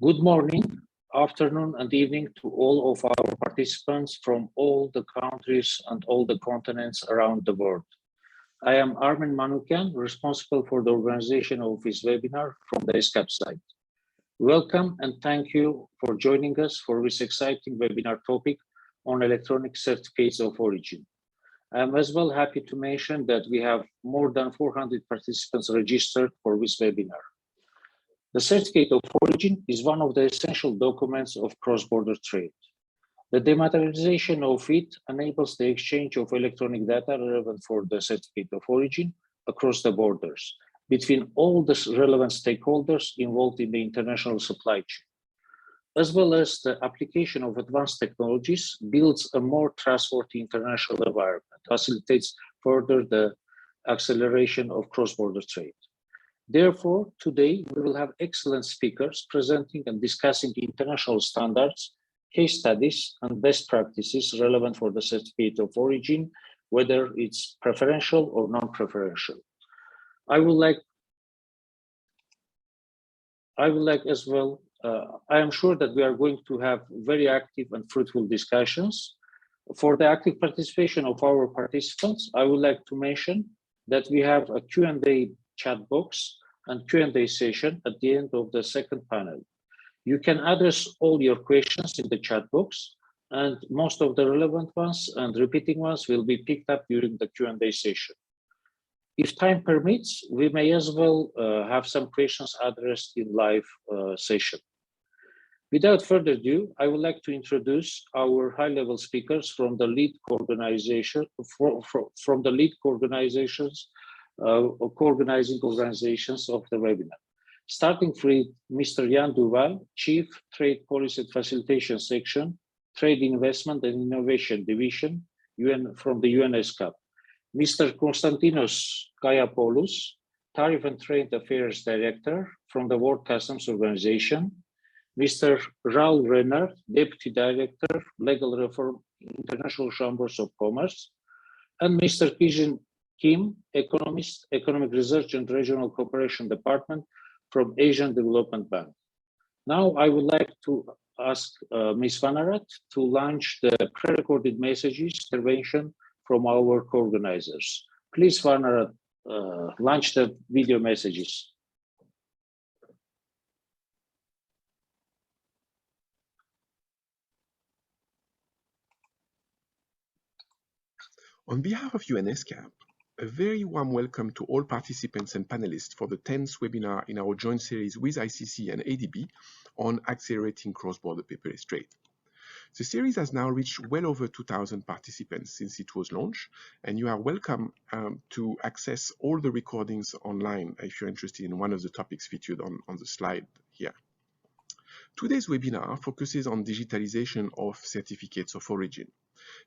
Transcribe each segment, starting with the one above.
Good morning, afternoon, and evening to all of our participants from all the countries and all the continents around the world. I am Armin Manukyan, responsible for the organization of this webinar from the ESCAP side. Welcome and thank you for joining us for this exciting webinar topic on electronic certificates of origin. I am as well happy to mention that we have more than 400 participants registered for this webinar. The certificate of origin is one of the essential documents of cross-border trade. The dematerialization of it enables the exchange of electronic data relevant for the certificate of origin across the borders between all the relevant stakeholders involved in the international supply chain, as well as the application of advanced technologies builds a more trustworthy international environment, facilitates further the acceleration of cross-border trade. Therefore, today we will have excellent speakers presenting and discussing international standards, case studies, and best practices relevant for the certificate of origin, whether it's preferential or non-preferential. I would like as well, I am sure that we are going to have very active and fruitful discussions. For the active participation of our participants, I would like to mention that we have a Q&A chat box and Q&A session at the end of the second panel. You can address all your questions in the chat box, and most of the relevant ones and repeating ones will be picked up during the Q&A session. If time permits, we may as well have some questions addressed in live session. Without further ado, I would like to introduce our high-level speakers from the lead co-organization, from the lead co-organizations, co-organizing organizations of the webinar. Starting with Mr. Jan Duval, Chief Trade Policy and Facilitation Section, Trade Investment and Innovation Division, from the ESCAP. Mr. Konstantinos Kayapoulos, Tariff and Trade Affairs Director from the World Customs Organization. Mr. Raul Renard, Deputy Director, Legal Reform, International Chambers of Commerce. And Mr. Kijin Kim, Economist, Economic Research and Regional Cooperation Department from Asian Development Bank. Now I would like to ask Ms. Vanarat to launch the pre-recorded messages intervention from our co-organizers. Please, Vanarat, launch the video messages. On behalf of ESCAP, a very warm welcome to all participants and panelists for the 10th webinar in our joint series with ICC and ADB on accelerating cross-border paperless trade. The series has now reached well over 2,000 participants since it was launched, and you are welcome to access all the recordings online if you're interested in one of the topics featured on the slide here. Today's webinar focuses on digitalization of certificates of origin.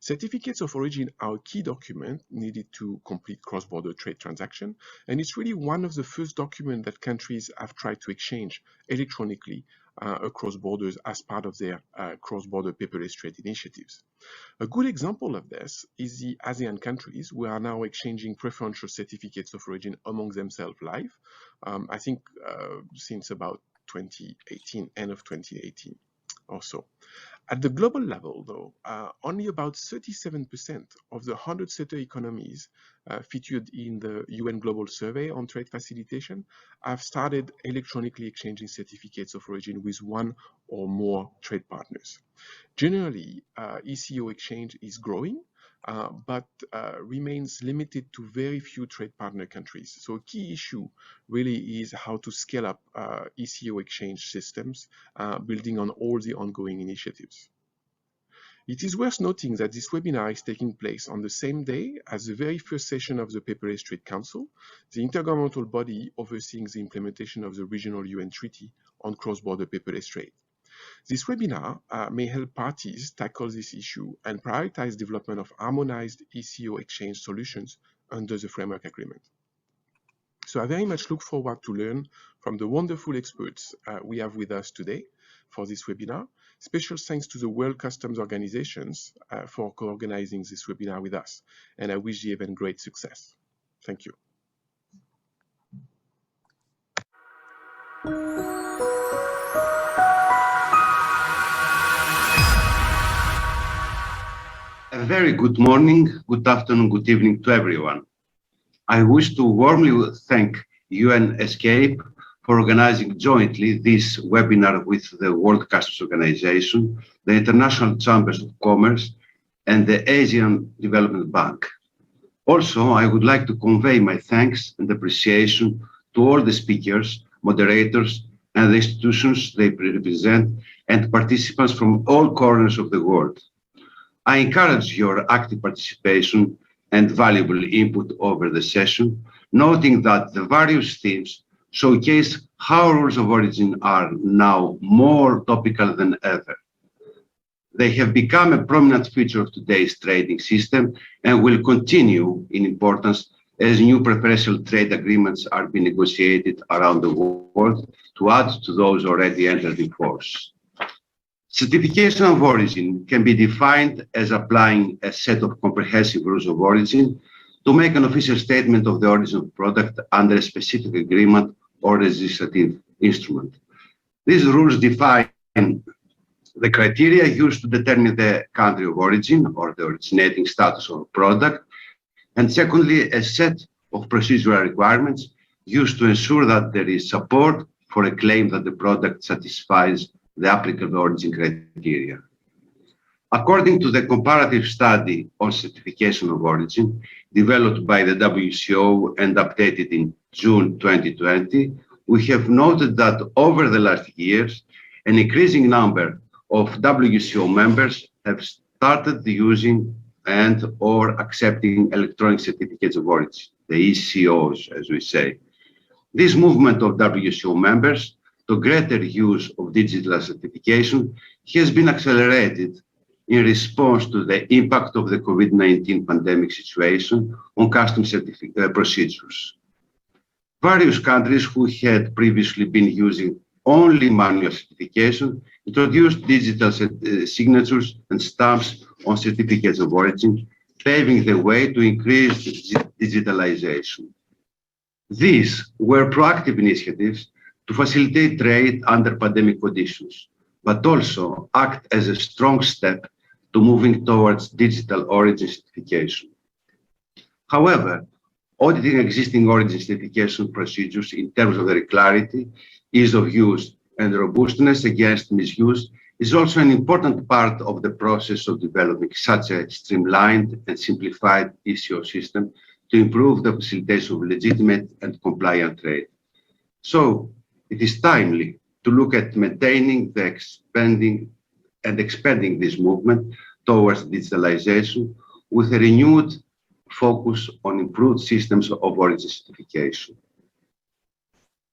Certificates of origin are a key document needed to complete cross-border trade transaction, and it's really one of the first documents that countries have tried to exchange electronically across borders as part of their cross-border paperless trade initiatives. A good example of this is the ASEAN countries, who are now exchanging preferential certificates of origin among themselves live, I think since about 2018, end of 2018 or so. At the global level, though, only about 37% of the 130 economies featured in the UN Global Survey on Trade Facilitation have started electronically exchanging certificates of origin with one or more trade partners. Generally, ECO exchange is growing, but remains limited to very few trade partner countries. So a key issue really is how to scale up ECO exchange systems, building on all the ongoing initiatives. It is worth noting that this webinar is taking place on the same day as the very first session of the Paperless Trade Council, the intergovernmental body overseeing the implementation of the regional UN Treaty on cross-border paperless trade. This webinar may help parties tackle this issue and prioritize development of harmonized ECO exchange solutions under the framework agreement. So I very much look forward to learn from the wonderful experts we have with us today for this webinar. Special thanks to the World Customs Organizations for co-organizing this webinar with us, and I wish the event great success. Thank you. very good morning, good afternoon, good evening to everyone. I wish to warmly thank ESCAP for organizing jointly this webinar with the World Customs Organization, the International Chambers of Commerce, and the Asian Development Bank. Also, I would like to convey my thanks and appreciation to all the speakers, moderators, and the institutions they represent, and participants from all corners of the world. I encourage your active participation and valuable input over the session, noting that the various themes showcase how rules of origin are now more topical than ever. They have become a prominent feature of today's trading system and will continue in importance as new preferential trade agreements are being negotiated around the world to add to those already entered in force. Certification of origin can be defined as applying a set of comprehensive rules of origin to make an official statement of the origin of product under a specific agreement or legislative instrument. These rules define the criteria used to determine the country of origin or the originating status of a product, and secondly, a set of procedural requirements used to ensure that there is support for a claim that the product satisfies the applicable origin criteria. According to the comparative study on certification of origin developed by the WCO and updated in June 2020, we have noted that over the last years, an increasing number of WCO members have started using and or accepting electronic certificates of origin, the e-COs, as we say. This movement of WCO members to greater use of digital certification has been accelerated in response to the impact of the COVID-19 pandemic situation on customs procedures. Various countries who had previously been using only manual certification introduced digital signatures and stamps on certificates of origin, paving the way to increase digitalization. These were proactive initiatives to facilitate trade under pandemic conditions, but also act as a strong step to moving towards digital origin certification. However, auditing existing origin certification procedures in terms of their clarity, ease of use, and robustness against misuse is also an important part of the process of developing such a streamlined and simplified e-CO system to improve the facilitation of legitimate and compliant trade. So, it is timely to look at maintaining, expanding this movement towards digitalization with a renewed focus on improved systems of origin certification.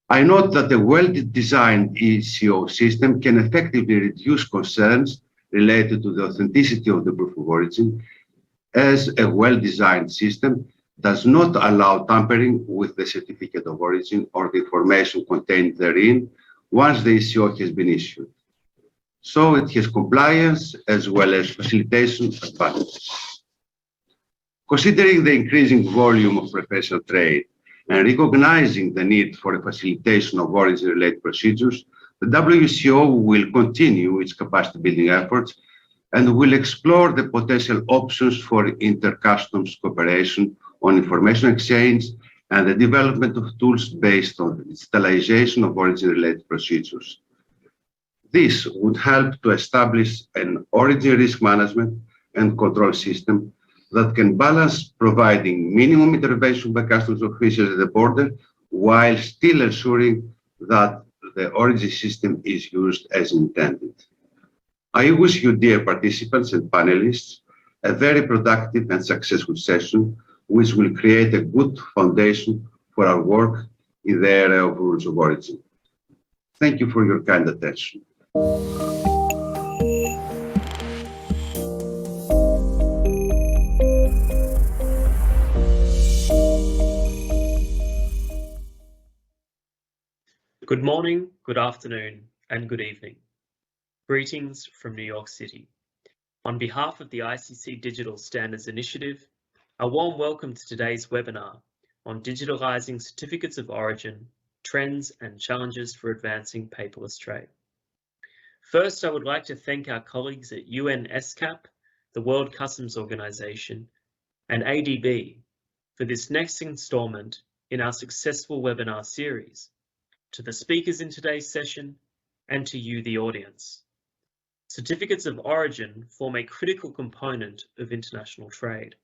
I note that a well-designed e-CO system can effectively reduce concerns related to the authenticity of the proof of origin, as a well-designed system does not allow tampering with the certificate of origin or the information contained therein once the e-CO has been issued. So it has compliance as well as facilitation advantages. Considering the increasing volume of preferential trade and recognizing the need for a facilitation of origin-related procedures, the WCO will continue its capacity-building efforts and will explore the potential options for inter-customs cooperation on information exchange and the development of tools based on the digitalization of origin-related procedures. This would help to establish an origin risk management and control system that can balance providing minimum intervention by customs officials at the border while still ensuring that the origin system is used as intended. I wish you, dear participants and panelists, a very productive and successful session, which will create a good foundation for our work in the area of rules of origin. Thank you for your kind attention. Good morning, good afternoon, and good evening. Greetings from New York City. On behalf of the ICC Digital Standards Initiative, a warm welcome to today's webinar on digitalizing certificates of origin, trends and challenges for advancing paperless trade. First, I would like to thank our colleagues at ESCAP the World Customs Organization, and ADB for this next installment in our successful webinar series, to the speakers in today's session, and to you, the audience. Certificates of origin form a critical component of international trade.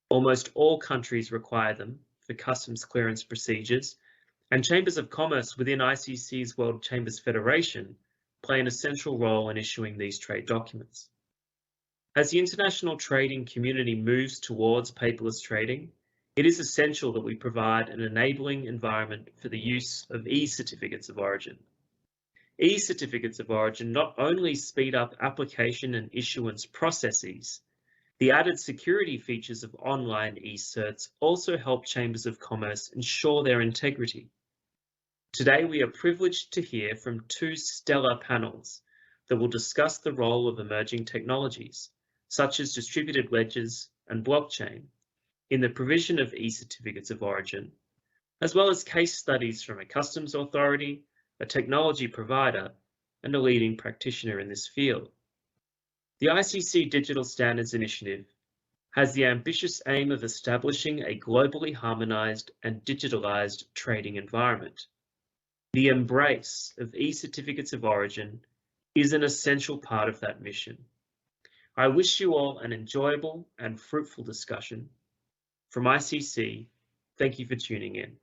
Almost all countries require them for customs clearance procedures, and chambers of commerce within ICC's World Chambers Federation play an essential role in issuing these trade documents. As the international trading community moves towards paperless trading, it is essential that we provide an enabling environment for the use of e-certificates of origin. E-certificates of origin not only speed up application and issuance processes, the added security features of online e-certs also help chambers of commerce ensure their integrity. Today, we are privileged to hear from two stellar panels that will discuss the role of emerging technologies, such as distributed ledgers and blockchain, in the provision of e-certificates of origin, as well as case studies from a customs authority, a technology provider, and a leading practitioner in this field. The ICC Digital Standards Initiative has the ambitious aim of establishing a globally harmonized and digitalized trading environment. The embrace of e-certificates of origin is an essential part of that mission. I wish you all an enjoyable and fruitful discussion. From ICC, thank you for tuning in.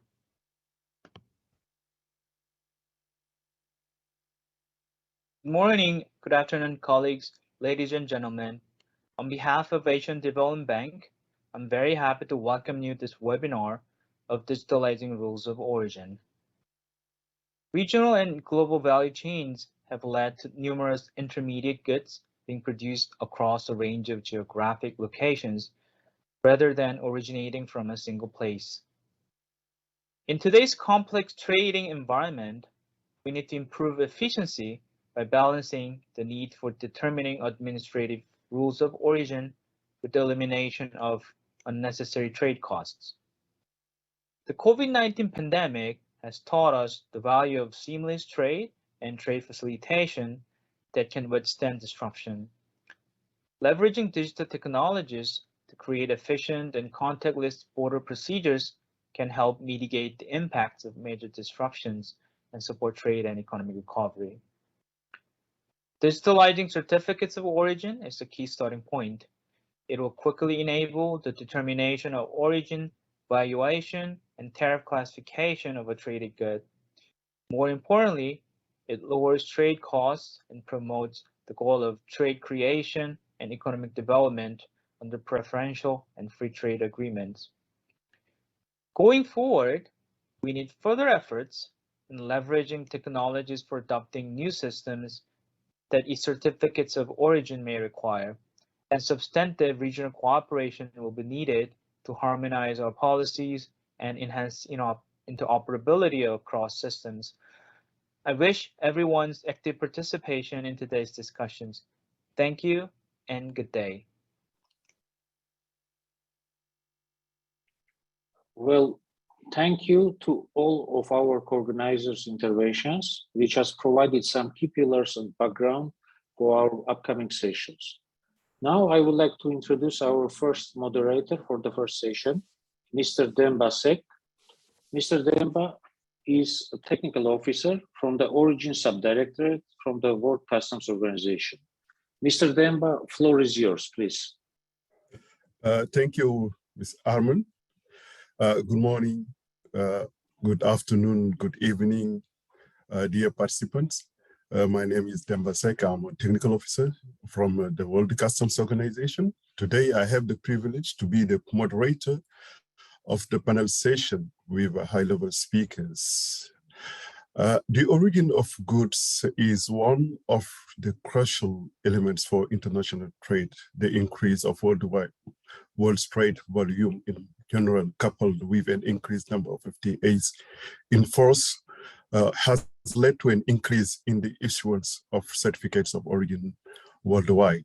Good morning, good afternoon, colleagues, ladies and gentlemen. On behalf of Asian Development Bank, I'm very happy to welcome you to this webinar of Digitalizing Rules of Origin. Regional and global value chains have led to numerous intermediate goods being produced across a range of geographic locations rather than originating from a single place. In today's complex trading environment, we need to improve efficiency by balancing the need for determining administrative rules of origin with the elimination of unnecessary trade costs. The COVID-19 pandemic has taught us the value of seamless trade and trade facilitation that can withstand disruption. Leveraging digital technologies to create efficient and contactless border procedures can help mitigate the impacts of major disruptions and support trade and economic recovery. Digitalizing certificates of origin is a key starting point. It will quickly enable the determination of origin, valuation, and tariff classification of a traded good. More importantly, it lowers trade costs and promotes the goal of trade creation and economic development under preferential and free trade agreements. Going forward, we need further efforts in leveraging technologies for adopting new systems that e-certificates of origin may require, and substantive regional cooperation will be needed to harmonize our policies and enhance interoperability across systems. I wish everyone's active participation in today's discussions. Thank you and good day. Well, thank you to all of our co-organizers' interventions, which has provided some key pillars and background for our upcoming sessions. Now, I would like to introduce our first moderator for the first session, Mr. Demba Sek. Mr. Demba is a technical officer from the Origin Subdirectorate from the World Customs Organization. Mr. Demba, floor is yours, please. Thank you, Ms. Arman. Good morning, good afternoon, good evening, dear participants. My name is Demba Sek. I'm a technical officer from the World Customs Organization. Today, I have the privilege to be the moderator of the panel session with high-level speakers. The origin of goods is one of the crucial elements for international trade. The increase of world's trade volume in general, coupled with an increased number of FTAs in force, has led to an increase in the issuance of certificates of origin worldwide.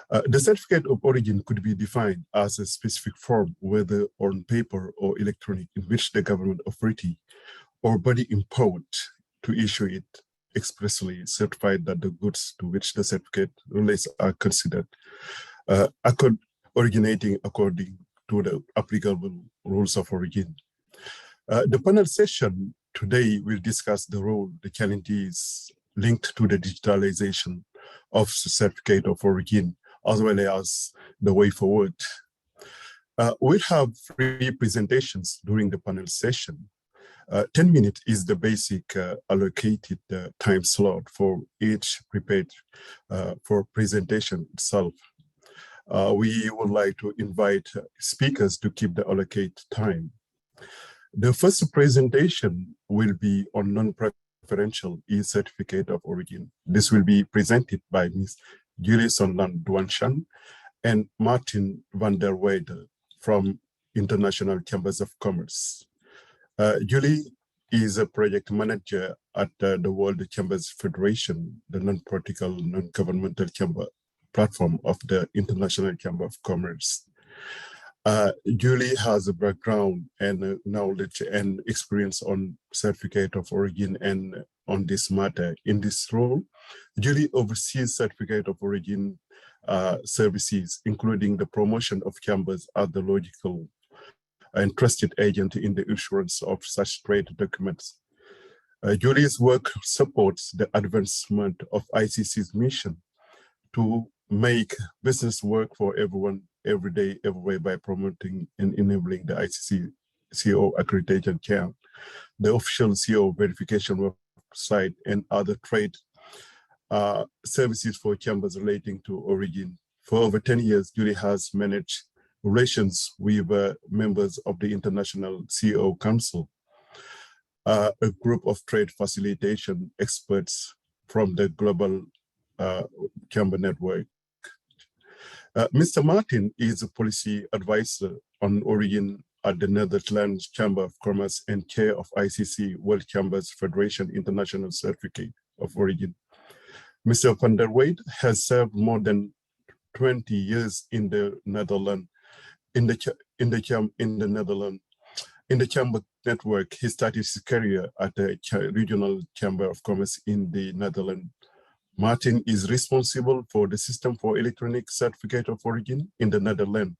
The certificate of origin could be defined as a specific form, whether on paper or electronic, in which the government authority or body empowered to issue it expressly certified that the goods to which the certificate relates are considered originating according to the applicable rules of origin. The panel session today will discuss the role, the challenges linked to the digitalization of certificate of origin, as well as the way forward. We'll have 3 presentations during the panel session. 10 minutes is the basic allocated time slot for each prepared for presentation itself. We would like to invite speakers to keep the allocated time. The first presentation will be on non-preferential e-certificate of origin. This will be presented by Ms. Julie Sonland Duanshan and Martin van der Weyde from International Chambers of Commerce. Julie is a project manager at the World Chambers Federation, the non-political, non-governmental chamber platform of the International Chamber of Commerce. Julie has a background and knowledge and experience on certificate of origin and on this matter. In this role, Julie oversees certificate of origin services, including the promotion of chambers as the logical and trusted agent in the issuance of such trade documents. Julie's work supports the advancement of ICC's mission to make business work for everyone, every day, everywhere by promoting and enabling the ICC CO accreditation camp, the official CO verification website, and other trade services for chambers relating to origin. For over 10 years, Julie has managed relations with members of the International CO Council, a group of trade facilitation experts from the global chamber network. Mr. Martin is a policy advisor on origin at the Netherlands Chamber of Commerce and chair of ICC World Chambers Federation International Certificate of Origin. Mr. van der Weyde has served more than 20 years in the Netherlands. In the chamber network, he started his career at the regional chamber of commerce in the Netherlands. Martin is responsible for the system for electronic certificate of origin in the Netherlands.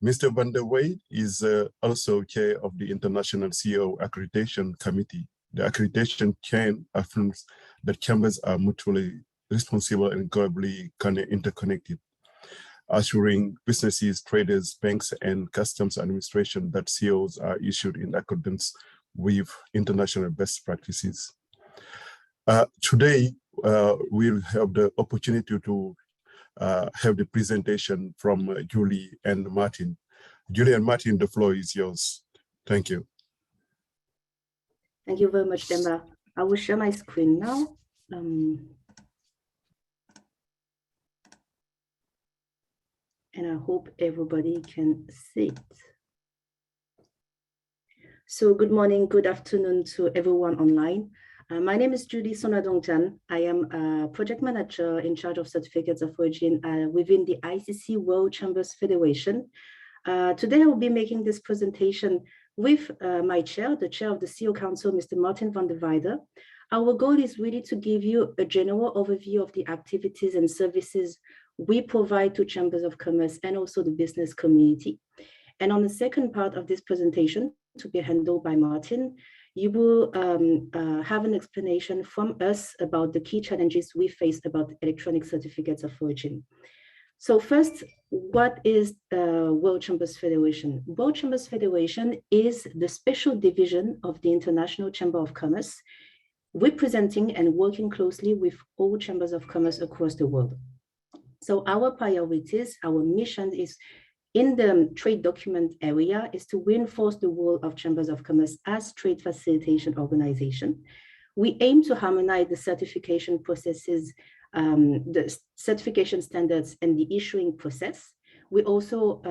Mr. van der Weyde is also chair of the International CO Accreditation Committee. The accreditation chain affirms that chambers are mutually responsible and globally interconnected, assuring businesses, traders, banks, and customs administration that COs are issued in accordance with international best practices. Today, we'll have the opportunity to have the presentation from Julie and Martin. Julie and Martin, the floor is yours. Thank you. Thank you very much, Demba. I will share my screen now. And I hope everybody can see it. So good morning, good afternoon to everyone online. My name is Julie Sonadongjan. I am a project manager in charge of certificates of origin within the ICC World Chambers Federation. Today I will be making this presentation with my chair, the chair of the CO Council, Mr. Martin van der Weyde. Our goal is really to give you a general overview of the activities and services we provide to chambers of commerce and also the business community. And on the second part of this presentation, to be handled by Martin, you will have an explanation from us about the key challenges we face about electronic certificates of origin. So first, what is the World Chambers Federation? World Chambers Federation is the special division of the International Chamber of Commerce, representing and working closely with all chambers of commerce across the world. So our priorities, our mission is in the trade document area is to reinforce the role of chambers of commerce as trade facilitation organization. We aim to harmonize the certification processes, the certification standards and the issuing process. We also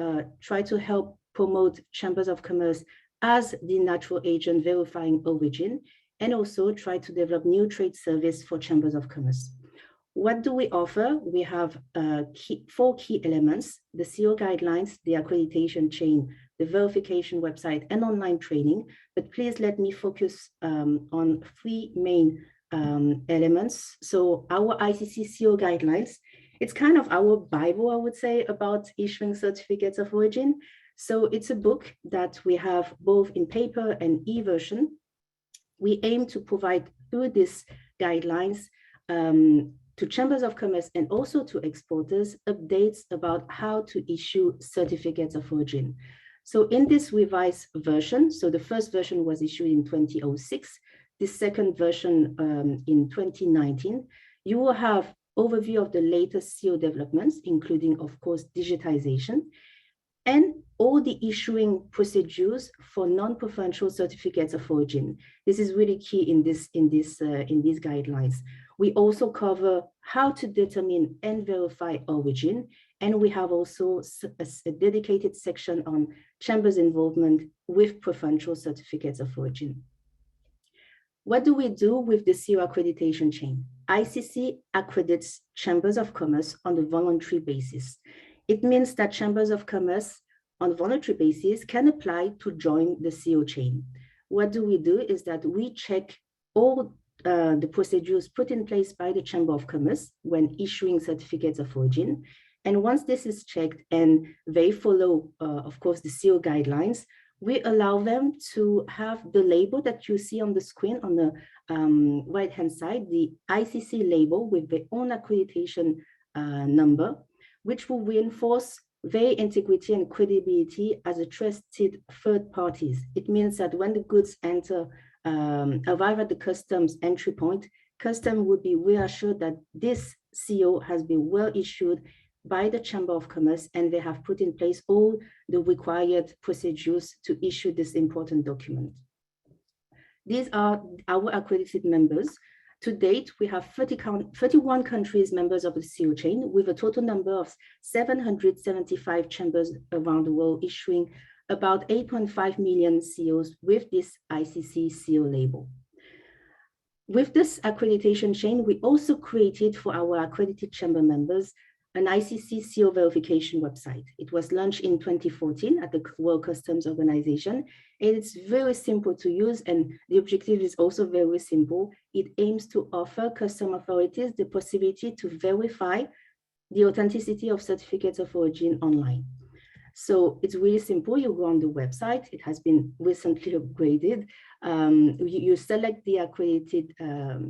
try to help promote chambers of commerce as the natural agent verifying origin, and also try to develop new trade service for chambers of commerce. What do we offer? We have 4 key elements: the CO guidelines, the accreditation chain, the verification website, and online training. But please let me focus on 3 main elements. So our ICC CO guidelines It's kind of our Bible, I would say, about issuing certificates of origin. So it's a book that we have both in paper and e-version. We aim to provide through these guidelines to chambers of commerce and also to exporters updates about how to issue certificates of origin. So in this revised version, so the first version was issued in 2006, the second version in 2019, you will have overview of the latest CO developments, including, of course, digitization, and all the issuing procedures for non-preferential certificates of origin. This is really key in these guidelines. We also cover how to determine and verify origin, and we have also a dedicated section on chambers' involvement with preferential certificates of origin. What do we do with the CO accreditation chain? ICC accredits chambers of commerce on a voluntary basis. It means that chambers of commerce on a voluntary basis can apply to join the CO chain. What do we do is that we check all the procedures put in place by the Chamber of Commerce when issuing certificates of origin. And once this is checked and they follow, of course, the CO guidelines, we allow them to have the label that you see on the screen on the right-hand side, the ICC label with their own accreditation number, which will reinforce their integrity and credibility as a trusted third parties. It means that when the goods arrive at the customs entry point, custom would be reassured that this CO has been well issued by the Chamber of Commerce, and they have put in place all the required procedures to issue this important document. These are our accredited members. To date, we have 31 countries members of the CO chain, with a total number of 775 chambers around the world issuing about 8.5 million COs with this ICC CO label. With this accreditation chain, we also created for our accredited chamber members an ICC CO verification website. It was launched in 2014 at the World Customs Organization, and it's very simple to use, and the objective is also very simple. It aims to offer custom authorities the possibility to verify the authenticity of certificates of origin online. So it's really simple. You go on the website. It has been recently upgraded. You select the accredited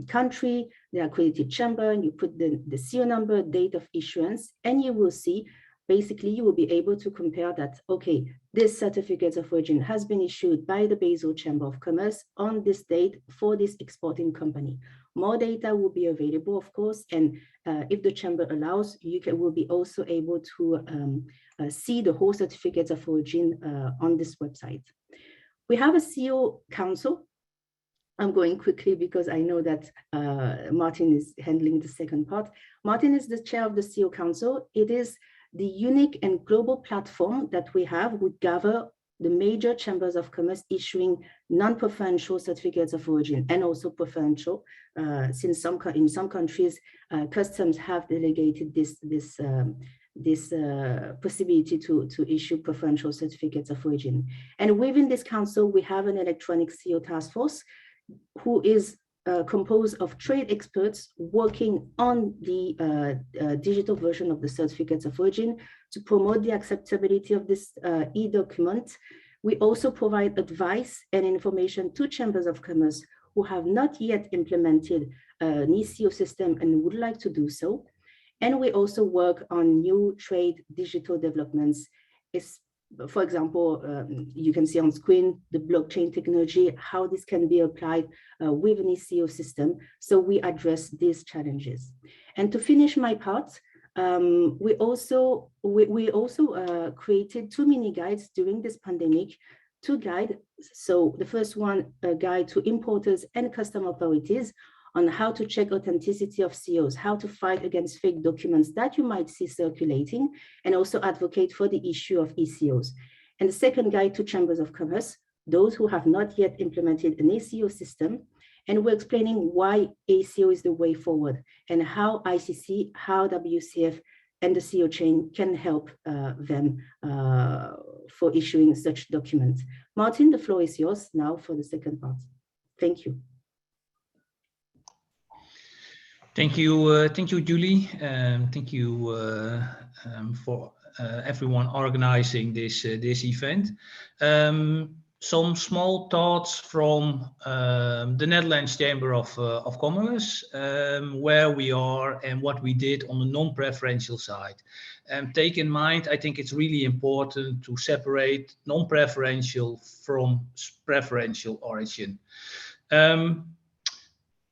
country, the accredited chamber, and you put the CO number, date of issuance, and you will see, basically, you will be able to compare that, okay, this certificate of origin has been issued by the Basel Chamber of Commerce on this date for this exporting company. More data will be available, of course, and if the chamber allows, will be also able to see the whole certificates of origin on this website. We have a CO council. I'm going quickly because I know that Martin is handling the second part. Martin is the chair of the CO council. It is the unique and global platform that we have would gather the major chambers of commerce issuing non-preferential certificates of origin and also preferential, since in some countries, customs have delegated this possibility to issue preferential certificates of origin. And within this council, we have an electronic CO task force who is composed of trade experts working on the digital version of the certificates of origin to promote the acceptability of this e-document. We also provide advice and information to chambers of commerce who have not yet implemented an e-CO system and would like to do so. And we also work on new trade digital developments. For example, you can see on screen the blockchain technology, how this can be applied with an e-CO system. So we address these challenges. And to finish my part, we also created 2 mini guides during this pandemic, 2 guides. So the first one, a guide to importers and custom authorities on how to check authenticity of COs, how to fight against fake documents that you might see circulating, and also advocate for the issue of e-COs. And the second guide to chambers of commerce, those who have not yet implemented an e-CO system, and we're explaining why e-CO is the way forward and how ICC, how WCF, and the CO chain can help them for issuing such documents. Martin, the floor is yours now for the second part. Thank you. Thank you, Julie. Thank you for everyone organizing this event. Some small thoughts from the Netherlands Chamber of Commerce, where we are and what we did on the non-preferential side. Take in mind, I think it's really important to separate non-preferential from preferential origin.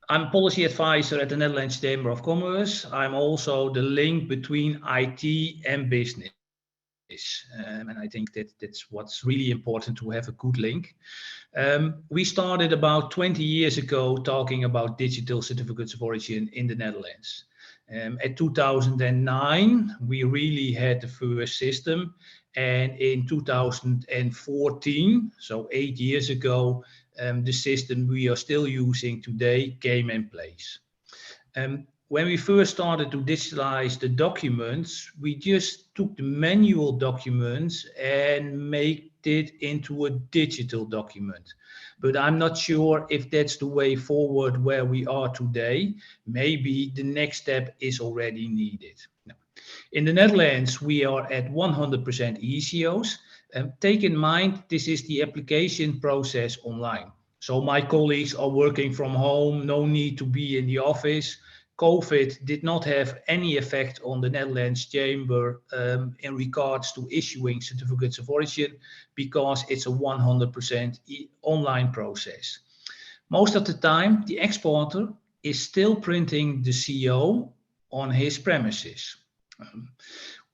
I'm policy advisor at the Netherlands Chamber of Commerce. I'm also the link between IT and business. And I think that's what's really important, to have a good link. We started about 20 years ago talking about digital certificates of origin in the Netherlands. At 2009, we really had the first system. And in 2014, so 8 years ago, the system we are still using today came in place. When we first started to digitalize the documents, we just took the manual documents and made it into a digital document. But I'm not sure if that's the way forward where we are today. Maybe the next step is already needed. No. In the Netherlands, we are at 100% e-COs. Take in mind, this is the application process online. So my colleagues are working from home, no need to be in the office. COVID did not have any effect on the Netherlands Chamber in regards to issuing certificates of origin, because it's a 100% online process. Most of the time, the exporter is still printing the CO on his premises.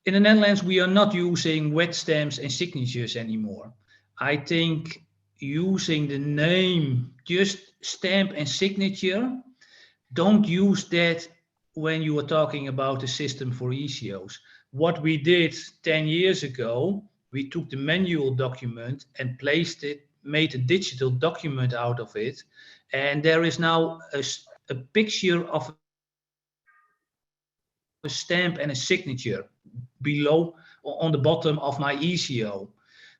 In the Netherlands, we are not using wet stamps and signatures anymore. I think using the name, just stamp and signature, don't use that when you are talking about a system for e-COs. What we did 10 years ago, we took the manual document and placed it, made a digital document out of it. And there is now a picture of a stamp and a signature below, on the bottom of my e-CO.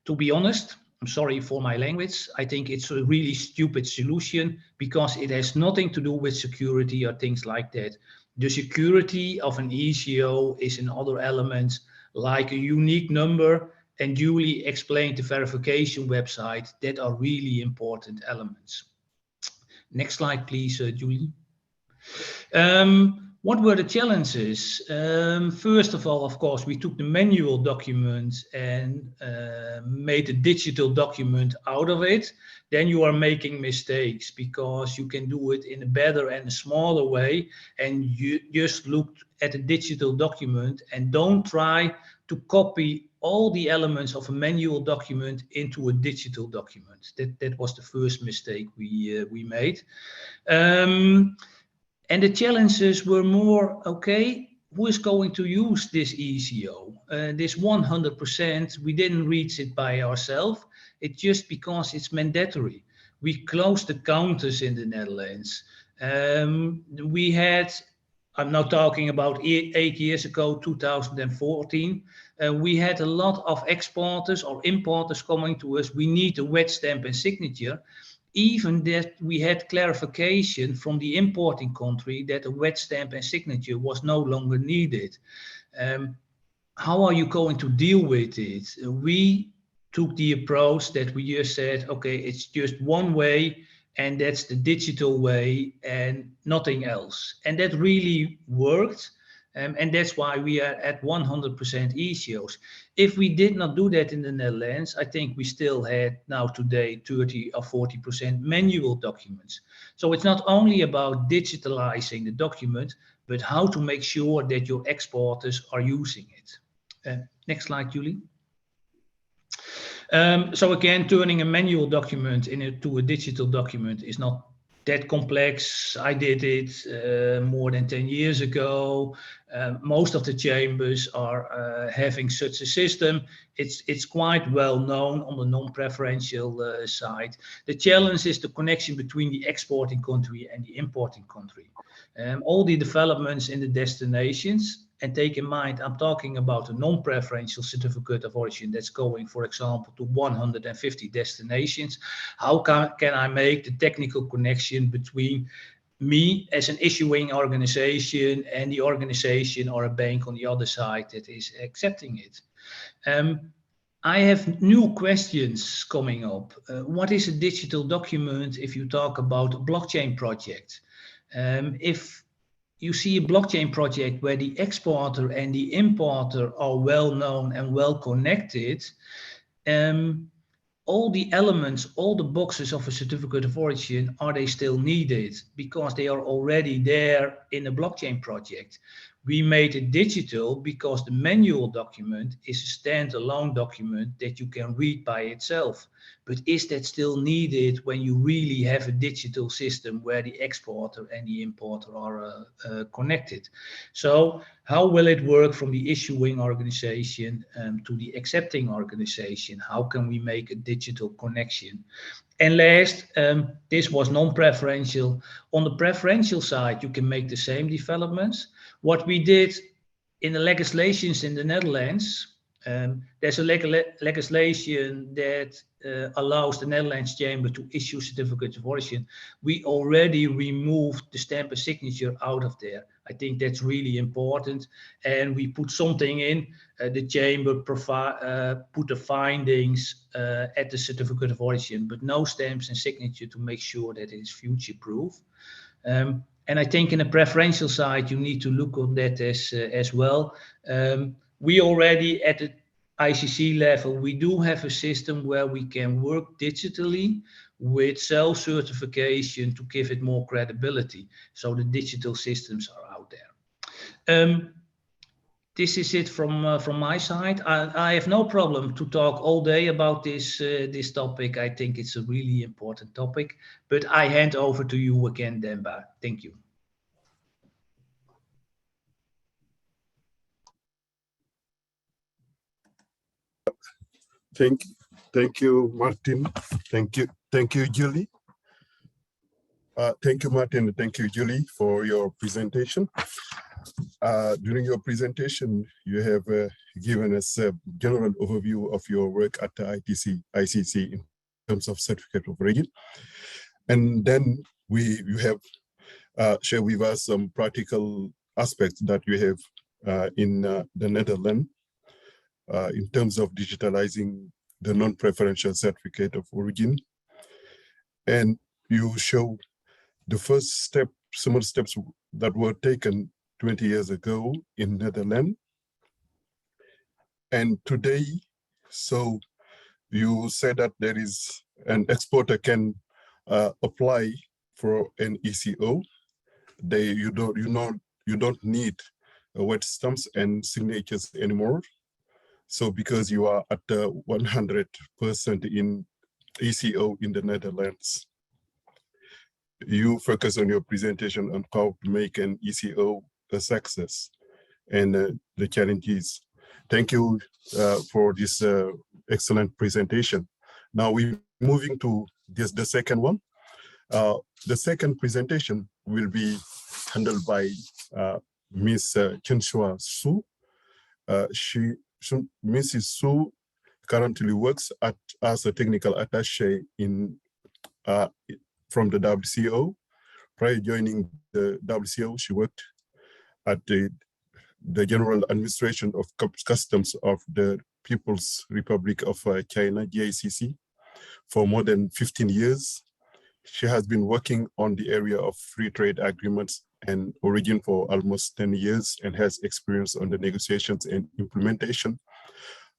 To be honest, I'm sorry for my language, I think it's a really stupid solution, because it has nothing to do with security or things like that. The security of an e-CO is in other elements, like a unique number, and Julie explained the verification website, that are really important elements. Next slide, please, Julie. What were the challenges? First of all, of course, we took the manual document and made a digital document out of it. Then you are making mistakes, because you can do it in a better and a smaller way. And you just look at a digital document and don't try to copy all the elements of a manual document into a digital document. That was the first mistake we made. And the challenges were more, okay, who is going to use this e-CO? This 100%, we didn't reach it by ourselves. It's just because it's mandatory. We closed the counters in the Netherlands. We had, I'm now talking about 8 years ago, 2014, we had a lot of exporters or importers coming to us. We need a wet stamp and signature. Even that we had clarification from the importing country that a wet stamp and signature was no longer needed. How are you going to deal with it? We took the approach that we just said, okay, it's just one way, and that's the digital way and nothing else. And that really worked. And that's why we are at 100% e-COs. If we did not do that in the Netherlands, I think we still had now today 30 or 40% manual documents. So it's not only about digitalizing the document, but how to make sure that your exporters are using it. Next slide, Julie. So again, turning a manual document into a digital document is not that complex. I did it more than 10 years ago. Most of the chambers are having such a system. It's quite well known on the non-preferential side. The challenge is the connection between the exporting country and the importing country. All the developments in the destinations, and take in mind, I'm talking about a non-preferential certificate of origin that's going, for example, to 150 destinations. How can I make the technical connection between me as an issuing organization and the organization or a bank on the other side that is accepting it. I have new questions coming up. What is a digital document if you talk about a blockchain project? If you see a blockchain project where the exporter and the importer are well known and well connected, all the elements, all the boxes of a certificate of origin, are they still needed because they are already there in a blockchain project? We made it digital because the manual document is a standalone document that you can read by itself. But is that still needed when you really have a digital system where the exporter and the importer are connected? So how will it work from the issuing organization to the accepting organization? How can we make a digital connection? And last, this was non-preferential. On the preferential side, you can make the same developments. What we did in the legislations in the Netherlands, there's a legislation that allows the Netherlands Chamber to issue certificates of origin. We already removed the stamp and signature out of there. I think that's really important. And we put something in, the Chamber put the findings at the certificate of origin, but no stamps and signature to make sure that it is future-proof. And I think in the preferential side, you need to look on that as well. We already at the ICC level, we do have a system where we can work digitally with self-certification to give it more credibility. So the digital systems are out there. This is it from my side. I have no problem to talk all day about this topic. I think it's a really important topic, but I hand over to you again, Demba. Thank you. Thank you, Martin. Thank you, Julie. Thank you, Martin, and thank you, Julie, for your presentation. During your presentation, you have given us a general overview of your work at the ICC in terms of certificate of origin. And then you have shared with us some practical aspects that you have in the Netherlands in terms of digitalizing the non-preferential certificate of origin. And you show the first step, some steps that were taken 20 years ago in Netherlands. And today, so you said that there is an exporter can apply for an e-CO. You don't need wet stamps and signatures anymore. So because you are at 100% in e-CO in the Netherlands, you focus on your presentation on how to make an e-CO a success and the challenges. Thank you for this excellent presentation. Now we're moving to the second one. The second presentation will be handled by Ms. Chenshua Su. Mrs. Su currently works as a technical attaché from the WCO. Prior to joining the WCO, she worked at the General Administration of Customs of the People's Republic of China, GICC, for more than 15 years. She has been working on the area of free trade agreements and origin for almost 10 years and has experience on the negotiations and implementation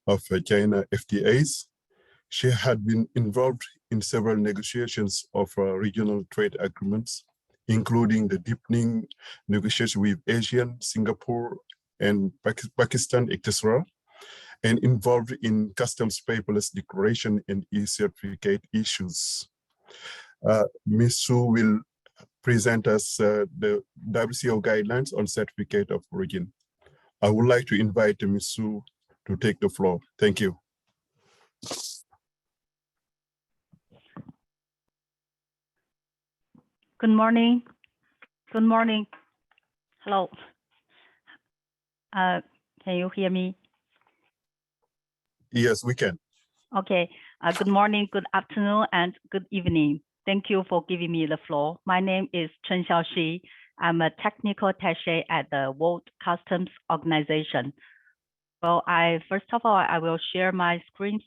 of China FTAs. She had been involved in several negotiations of regional trade agreements, including the deepening negotiations with ASEAN, Singapore, and Pakistan, etc., and involved in customs paperless declaration and e-certificate issues. Ms. Su will present us the WCO guidelines on certificate of origin. I would like to invite Ms. Su to take the floor. Thank you. Good morning. Good morning. Hello. Can you hear me? Yes, we can. Okay. Good morning, good afternoon, and good evening. Thank you for giving me the floor. My name is Chen Xiaoxi. I'm a technical attaché at the World Customs Organization. Well, first of all, I will share my screen.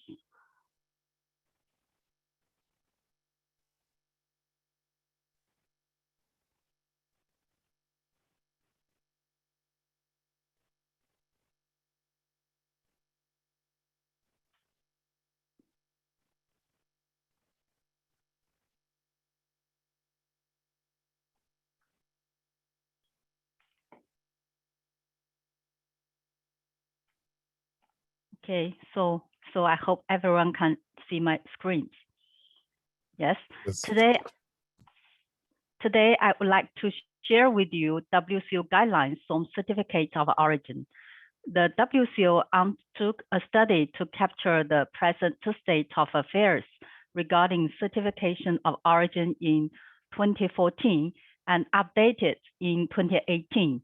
Okay, so I hope everyone can see my screens. Yes. Yes. Today I would like to share with you WCO guidelines on certificates of origin. The WCO undertook a study to capture the present state of affairs regarding certification of origin in 2014 and updated in 2018.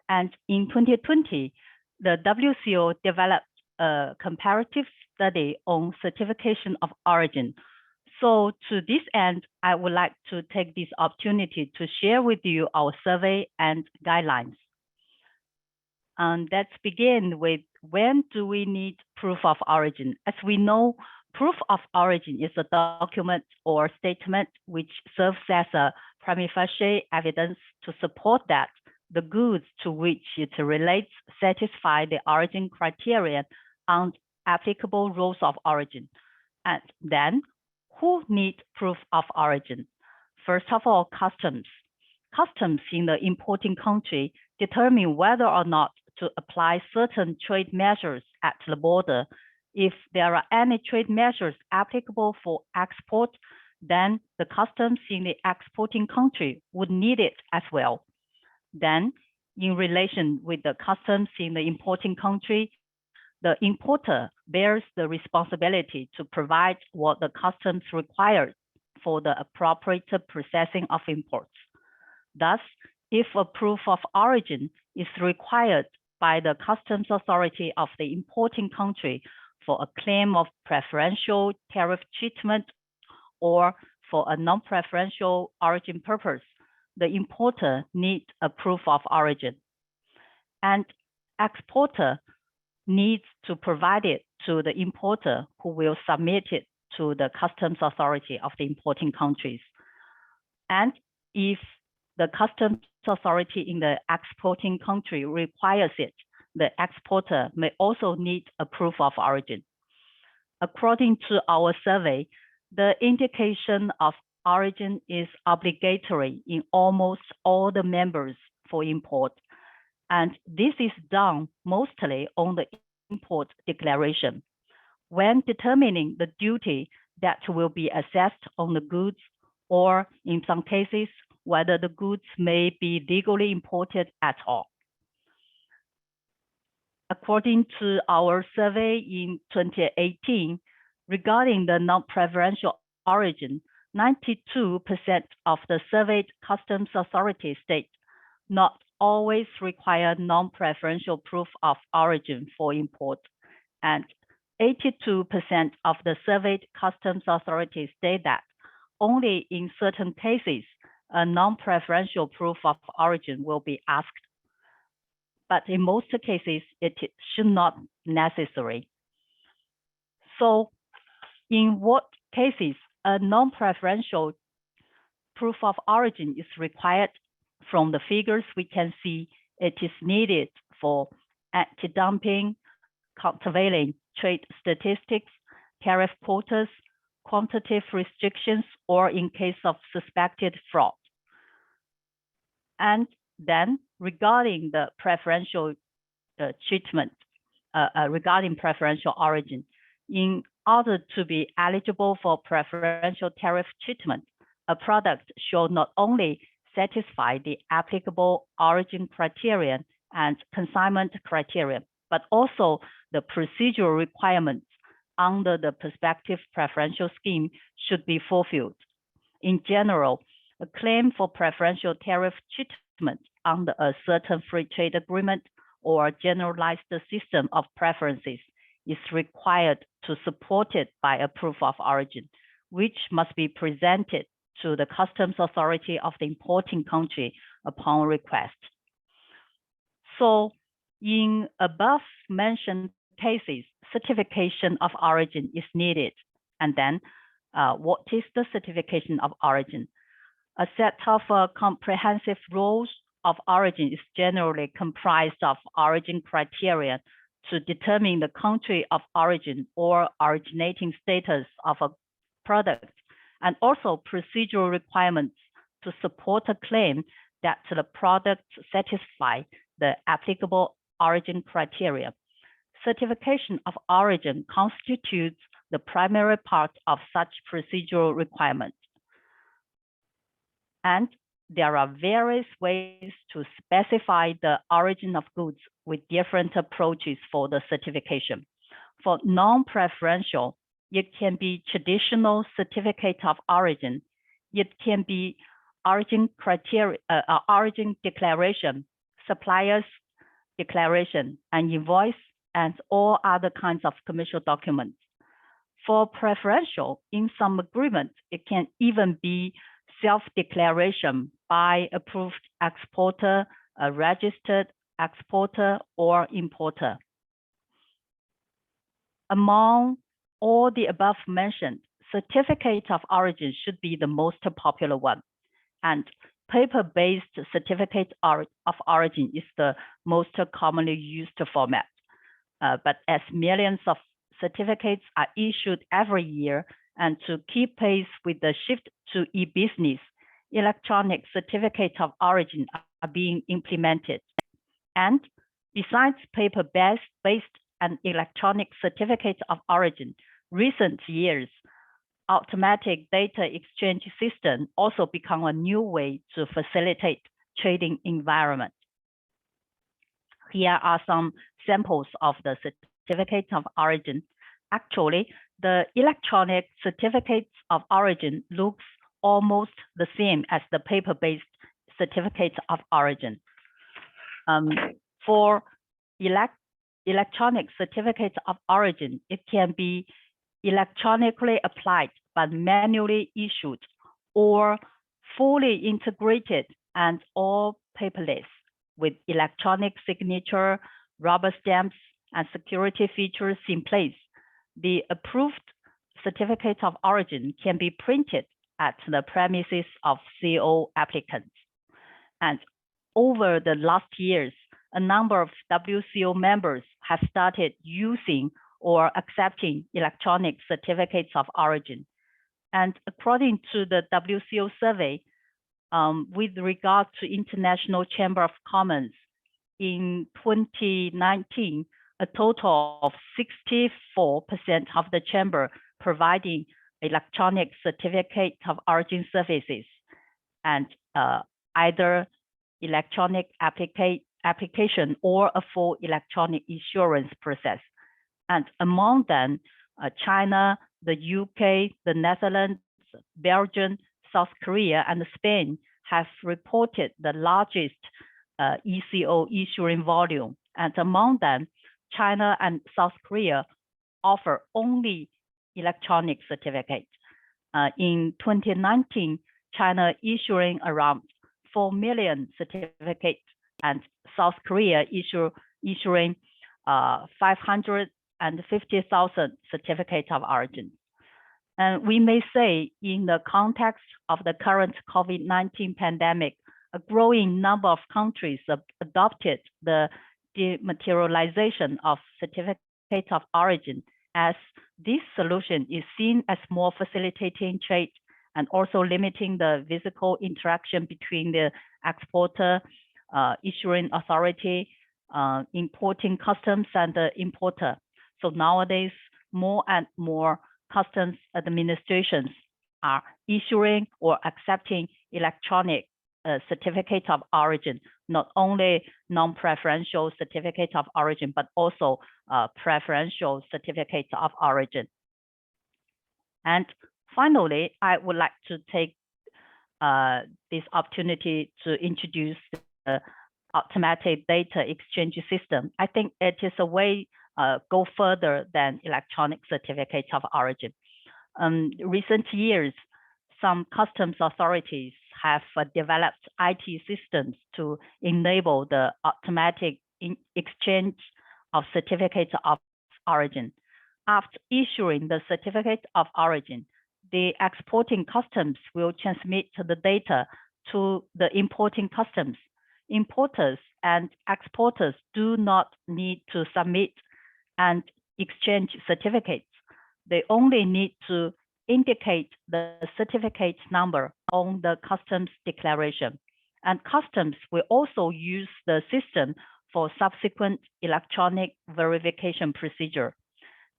And in 2020, the WCO developed a comparative study on certification of origin. So to this end, I would like to take this opportunity to share with you our survey and guidelines. And let's begin with, when do we need proof of origin? As we know, proof of origin is a document or statement which serves as a prima facie evidence to support that the goods to which it relates satisfy the origin criteria and applicable rules of origin. And then, who needs proof of origin? First of all, customs. Customs in the importing country determine whether or not to apply certain trade measures at the border. If there are any trade measures applicable for export, then the customs in the exporting country would need it as well. Then, in relation with the customs in the importing country, the importer bears the responsibility to provide what the customs requires for the appropriate processing of imports. Thus, if a proof of origin is required by the customs authority of the importing country for a claim of preferential tariff treatment or for a non-preferential origin purpose, the importer needs a proof of origin. And exporter needs to provide it to the importer who will submit it to the customs authority of the importing countries. And if the customs authority in the exporting country requires it, the exporter may also need a proof of origin. According to our survey, the indication of origin is obligatory in almost all the members for import. And this is done mostly on the import declaration. When determining the duty that will be assessed on the goods, or in some cases, whether the goods may be legally imported at all. According to our survey in 2018, regarding the non-preferential origin, 92% of the surveyed customs authorities state not always require non-preferential proof of origin for import, and 82% of the surveyed customs authorities state that only in certain cases a non-preferential proof of origin will be asked. But in most cases, it should not be necessary. So in what cases a non-preferential proof of origin is required? From the figures, we can see it is needed for anti-dumping, countervailing trade statistics, tariff quotas, quantitative restrictions, or in case of suspected fraud. And then regarding the preferential treatment, regarding preferential origin, in order to be eligible for preferential tariff treatment, a product should not only satisfy the applicable origin criterion and consignment criterion, but also the procedural requirements under the prospective preferential scheme should be fulfilled. In general, a claim for preferential tariff treatment under a certain free trade agreement or generalized system of preferences is required to support it by a proof of origin, which must be presented to the customs authority of the importing country upon request. So in above mentioned cases, certification of origin is needed. And then what is the certification of origin? A set of comprehensive rules of origin is generally comprised of origin criteria to determine the country of origin or originating status of a product, and also procedural requirements to support a claim that the product satisfy the applicable origin criteria. Certification of origin constitutes the primary part of such procedural requirements. And there are various ways to specify the origin of goods with different approaches for the certification. For non-preferential, it can be traditional certificate of origin. It can be origin criteria, origin declaration, suppliers declaration, and invoice, and all other kinds of commercial documents. For preferential, in some agreements, it can even be self-declaration by approved exporter, a registered exporter, or importer. Among all the above mentioned, certificate of origin should be the most popular one, and paper-based certificate of origin is the most commonly used format. But as millions of certificates are issued every year, and to keep pace with the shift to e-business, electronic certificates of origin are being implemented. And besides paper-based and electronic certificates of origin, recent years, automatic data exchange system also become a new way to facilitate trading environment. Here are some samples of the certificates of origin. Actually, the electronic certificates of origin looks almost the same as the paper-based certificates of origin. For electronic certificates of origin, it can be electronically applied but manually issued, or fully integrated and all paperless with electronic signature, rubber stamps, and security features in place. The approved certificate of origin can be printed at the premises of CO applicants. And over the last years, a number of WCO members have started using or accepting electronic certificates of origin. And according to the WCO survey, with regard to International Chamber of Commerce, in 2019, a total of 64% of the chamber providing electronic certificate of origin services, and either electronic application or a full electronic issuance process. And among them, China, the UK, the Netherlands, Belgium, South Korea, and Spain have reported the largest e-CO issuing volume. And among them, China and South Korea offer only electronic certificates. In 2019, China issuing around 4 million certificates, and South Korea issuing 550,000 certificates of origin. And we may say, in the context of the current COVID-19 pandemic, a growing number of countries have adopted the dematerialization of certificates of origin, as this solution is seen as more facilitating trade and also limiting the physical interaction between the exporter, issuing authority, importing customs, and the importer. So nowadays, more and more customs administrations are issuing or accepting electronic certificate of origin, not only non-preferential certificate of origin, but also preferential certificate of origin. And finally, I would like to take this opportunity to introduce the automatic data exchange system. I think it is a way go further than electronic certificates of origin. Recent years, some customs authorities have developed IT systems to enable the automatic exchange of certificates of origin. After issuing the certificate of origin, the exporting customs will transmit the data to the importing customs. Importers and exporters do not need to submit and exchange certificates. They only need to indicate the certificate number on the customs declaration. And customs will also use the system for subsequent electronic verification procedure.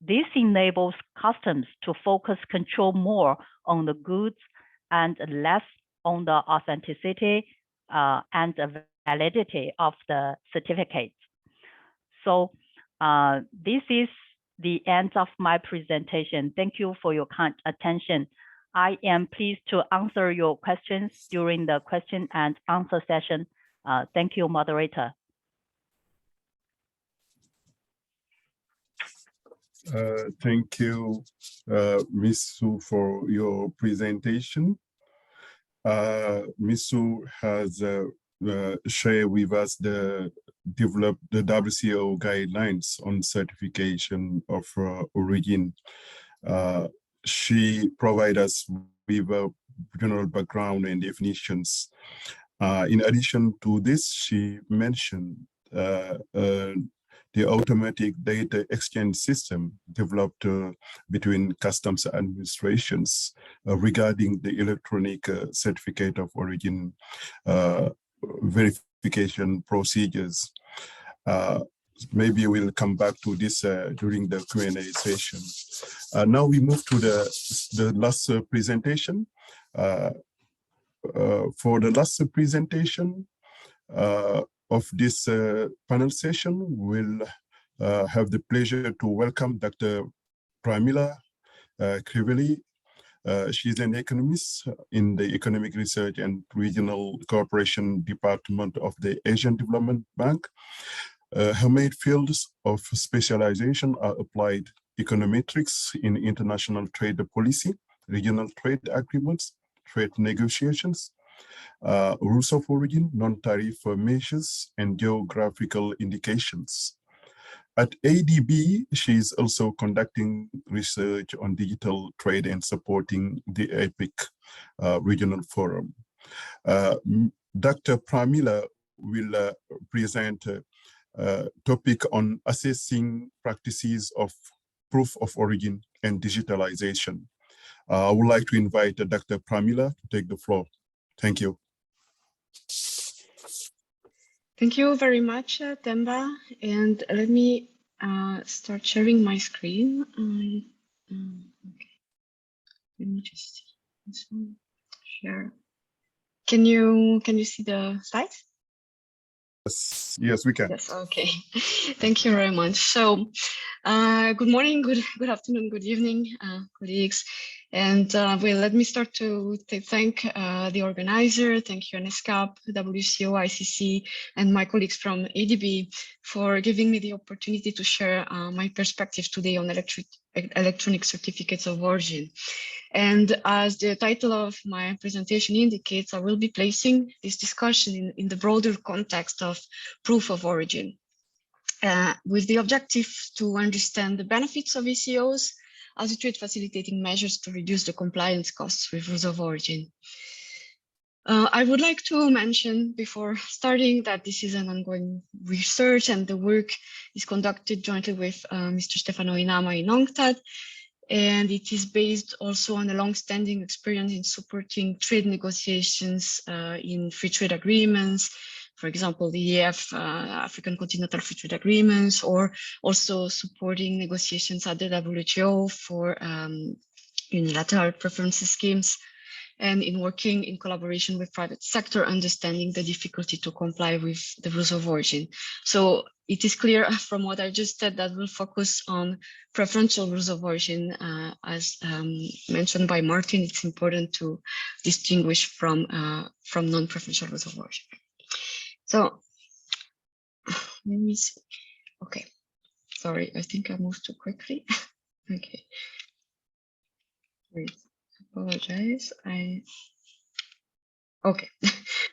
This enables customs to focus control more on the goods and less on the authenticity and the validity of the certificates. So this is the end of my presentation. Thank you for your kind attention. I am pleased to answer your questions during the question and answer session. Thank you, moderator. Thank you, Ms. Su, for your presentation. Ms. Su has shared with us the WCO guidelines on certification of origin. She provides us with a general background and definitions. In addition to this, she mentioned the automatic data exchange system developed between customs administrations regarding the electronic certificate of origin verification procedures. Maybe we'll come back to this during the Q&A session. Now we move to the last presentation. For the last presentation, of this panel session, we'll have the pleasure to welcome Dr. Pramila Krivelli. She's an economist in the Economic Research and Regional Cooperation Department of the Asian Development Bank. Her main fields of specialization are applied econometrics in international trade policy, regional trade agreements, trade negotiations, rules of origin, non-tariff measures, and geographical indications. At ADB, she is also conducting research on digital trade and supporting the APIC Regional Forum. Dr. Pramila will present a topic on assessing practices of proof of origin and digitalization. I would like to invite Dr. Pramila to take the floor. Thank you. Thank you very much, Demba. And let me start sharing my screen. Okay. Let me just see this one. Share. Can you see the slides? Yes, we can. Yes, okay. Thank you very much. So, good morning, good afternoon, good evening, colleagues. And well, let me start to thank the organizer, thank you ESCAP, WCO, ICC, and my colleagues from ADB for giving me the opportunity to share my perspective today on electronic certificates of origin. And as the title of my presentation indicates, I will be placing this discussion in the broader context of proof of origin, with the objective to understand the benefits of e-COs as a trade facilitating measures to reduce the compliance costs with rules of origin. I would like to mention before starting that this is an ongoing research and the work is conducted jointly with Mr. Stefano Inama in UNCTAD. And it is based also on a long-standing experience in supporting trade negotiations in free trade agreements, for example, the EF, African Continental Free Trade Agreements, or also supporting negotiations at the WTO for unilateral preferences schemes, and in working in collaboration with private sector, understanding the difficulty to comply with the rules of origin. So it is clear from what I just said that we'll focus on preferential rules of origin. As mentioned by Martin, it's important to distinguish from non-preferential rules of origin. So let me see. Okay, sorry, I think I moved too quickly. Okay. Great. apologize. Okay,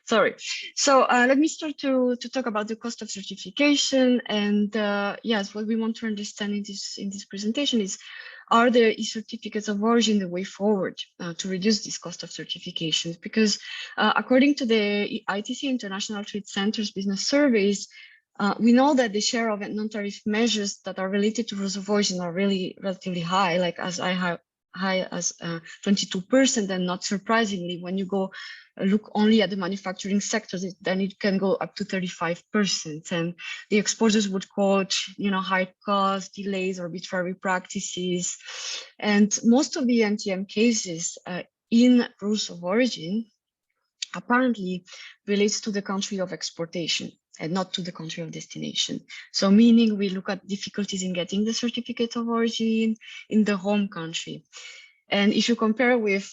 sorry. So let me start to talk about the cost of certification. And yes, what we want to understand in this presentation is, are the e-certificates of origin the way forward to reduce this cost of certifications? Because according to the ITC International Trade Center's business surveys, we know that the share of non-tariff measures that are related to rules of origin are really relatively high, like as high as 22%, and not surprisingly, when you go look only at the manufacturing sectors, then it can go up to 35%. And the exporters would quote, high costs, delays, or arbitrary practices. And most of the NTM cases in rules of origin apparently relates to the country of exportation and not to the country of destination. So meaning we look at difficulties in getting the certificate of origin in the home country. And if you compare with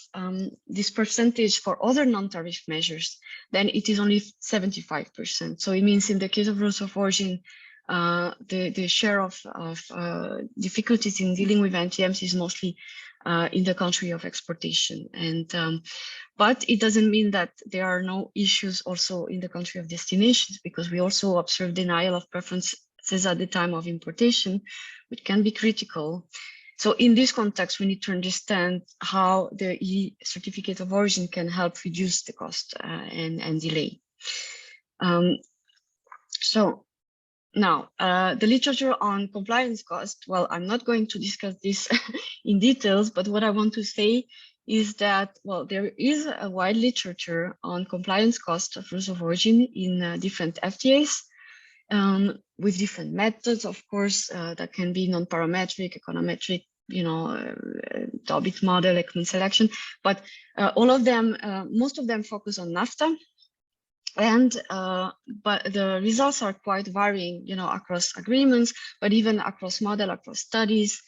this percentage for other non-tariff measures, then it is only 75%. So it means in the case of rules of origin, the share of difficulties in dealing with NTMs is mostly in the country of exportation. And but it doesn't mean that there are no issues also in the country of destinations, because we also observe denial of preferences at the time of importation, which can be critical. So in this context, we need to understand how the e-certificate of origin can help reduce the cost and delay. So now, the literature on compliance cost, well, I'm not going to discuss this in details, but what I want to say is that, well, there is a wide literature on compliance cost of rules of origin in different FTAs, with different methods, of course, that can be non-parametric, econometric, Tobit model, Ekman selection, but all of them, most of them focus on NAFTA. And but the results are quite varying, across agreements, but even across model, across studies,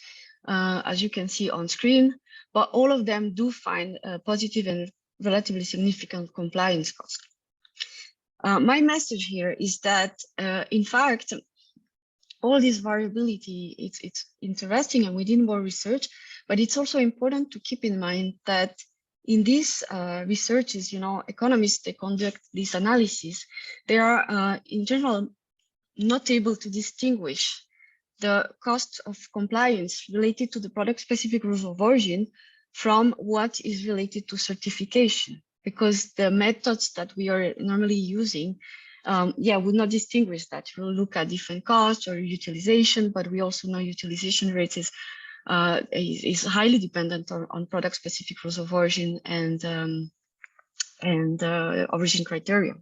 as you can see on screen. But all of them do find positive and relatively significant compliance cost. My message here is that, in fact, all this variability, it's interesting and we did more research, but it's also important to keep in mind that in these researches, economists, they conduct this analysis, they are in general not able to distinguish the cost of compliance related to the product-specific rules of origin from what is related to certification, because the methods that we are normally using, would not distinguish that. We'll look at different costs or utilization, but we also know utilization rates is highly dependent on product-specific rules of origin and origin criteria.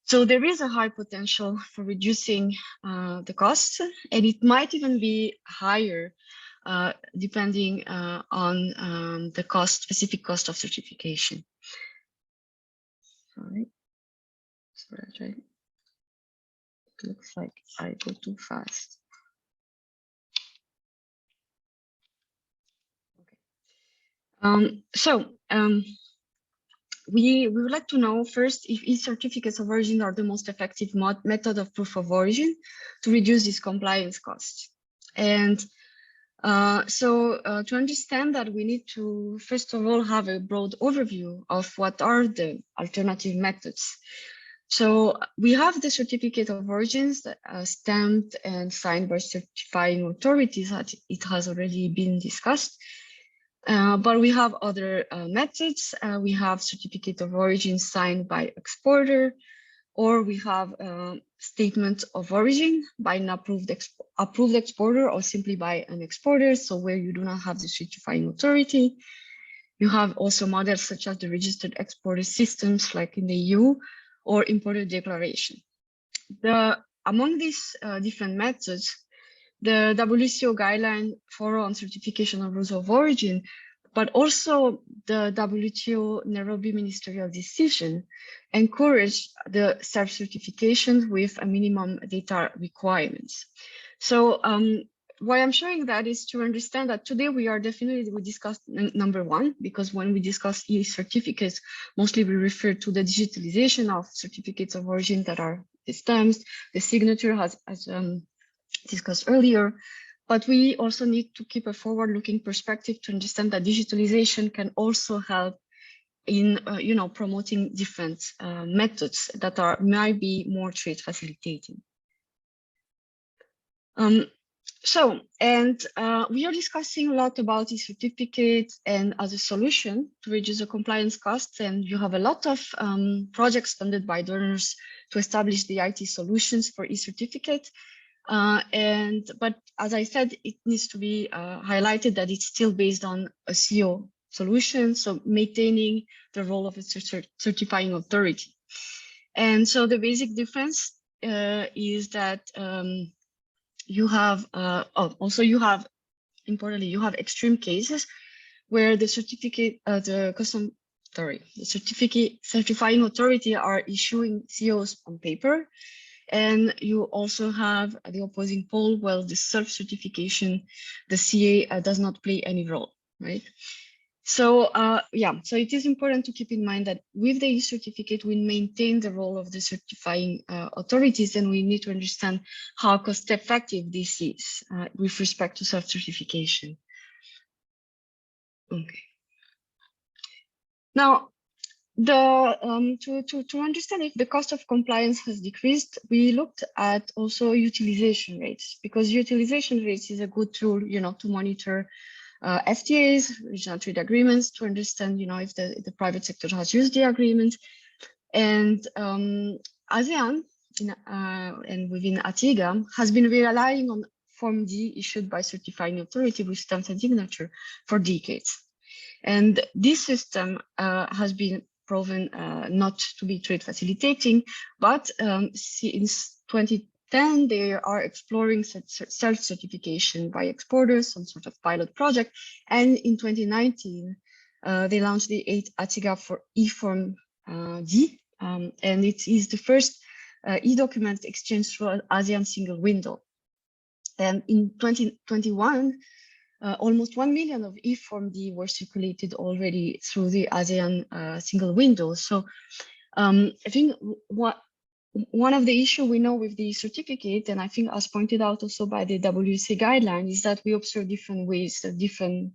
So there is a high potential for reducing the costs, and it might even be higher depending on the specific cost of certification. Sorry, it looks like I go too fast. We would like to know first if e-certificates of origin are the most effective method of proof of origin to reduce these compliance costs. And to understand that, we need to first of all have a broad overview of what are the alternative methods. So we have the certificate of origins that are stamped and signed by certifying authorities, that it has already been discussed. But we have other methods. We have certificate of origin signed by exporter, or we have statement of origin by an approved exporter, or simply by an exporter, so where you do not have the certifying authority. You have also models such as the registered exporter systems, like in the EU, or importer declaration. Among these different methods, the WCO guideline for on certification of rules of origin, but also the WTO Nairobi ministerial decision encourage the self-certification with a minimum data requirements. So why I'm showing that is to understand that today we discussed number one, because when we discuss e-certificates, mostly we refer to the digitalization of certificates of origin that are the stamps, the signature as discussed earlier. But we also need to keep a forward-looking perspective to understand that digitalization can also help in promoting different methods that might be more trade facilitating. We are discussing a lot about e-certificates and as a solution to reduce the compliance costs. And you have a lot of projects funded by donors to establish the IT solutions for e-certificate. But as I said, it needs to be highlighted that it's still based on a CO solution, so maintaining the role of a certifying authority. And so the basic difference is that you have importantly, you have extreme cases where the certifying authority are issuing COs on paper. And you also have the opposing pole, well, the self-certification, the CA does not play any role, right? So so it is important to keep in mind that with the e-certificate, we maintain the role of the certifying authorities, and we need to understand how cost-effective this is with respect to self-certification. Okay. Now, to understand if the cost of compliance has decreased, we looked at also utilization rates, because utilization rates is a good tool, to monitor FTAs, regional trade agreements, to understand, if the private sector has used the agreement. And ASEAN and within ATIGA has been relying on Form D issued by certifying authority with stamp and signature for decades. And this system has been proven not to be trade facilitating, but since 2010, they are exploring self-certification by exporters, some sort of pilot project. And in 2019, they launched the 8th ATIGA for e-Form D, and it is the first e-document exchange through an ASEAN single window. And in 2021, almost 1 million of e-Form D were circulated already through the ASEAN single window. So I think one of the issues we know with the certificate, and I think as pointed out also by the WC guideline, is that we observe different ways, different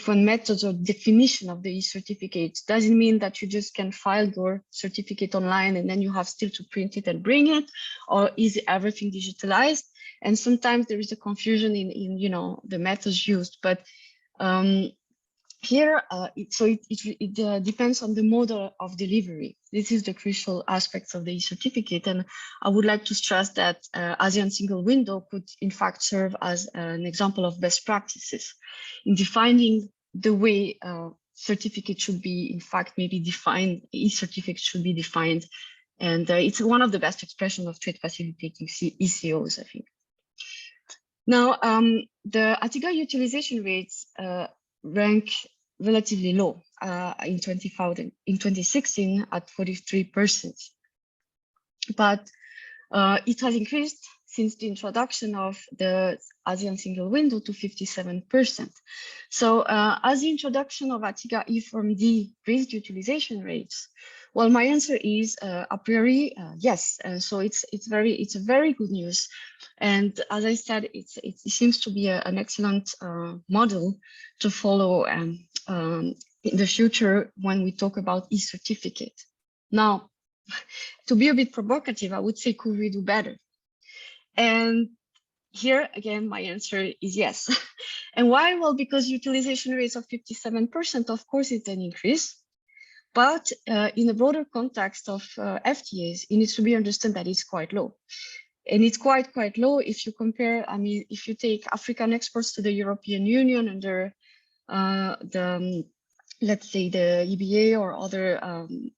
methods or definition of the e-certificate. Doesn't mean that you just can file your certificate online and then you have still to print it and bring it, or is everything digitalized? And sometimes there is a confusion in the methods used, but here it depends on the model of delivery. This is the crucial aspects of the e-certificate, and I would like to stress that ASEAN single window could in fact serve as an example of best practices in defining the way certificate should be in fact maybe defined, e-certificate should be defined, and it's one of the best expressions of trade facilitating e-COs, I think. Now, the ATIGA utilization rates rank relatively low in 2016 at 43%, but it has increased since the introduction of the ASEAN single window to 57%. So as the introduction of ATIGA e-Form D raised utilization rates, well, my answer is a priori yes. So it's a very good news, and as I said, it seems to be an excellent model to follow in the future when we talk about e-certificate. Now, to be a bit provocative, I would say, could we do better? And here again, my answer is yes. And why? Well, because utilization rates of 57%, of course, it's an increase. But in a broader context of FTAs, it needs to be understood that it's quite low. And it's quite low if you compare, I mean, if you take African exports to the European Union under let's say the EBA or other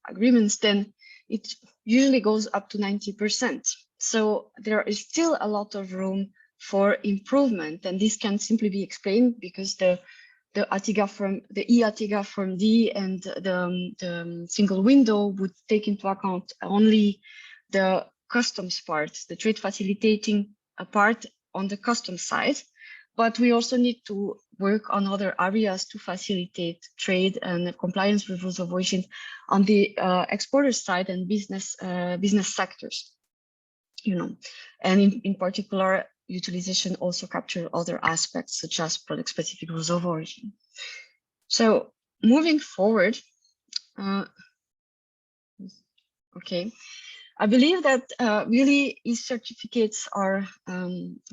agreements, then it usually goes up to 90%. So there is still a lot of room for improvement. And this can simply be explained because the e-ATIGA Form D and the single window would take into account only the customs part, the trade facilitating part on the customs side. But we also need to work on other areas to facilitate trade and compliance with rules of origin on the exporter side and business sectors. And in particular, utilization also capture other aspects such as product-specific rules of origin. So moving forward, okay, I believe that really e-certificates are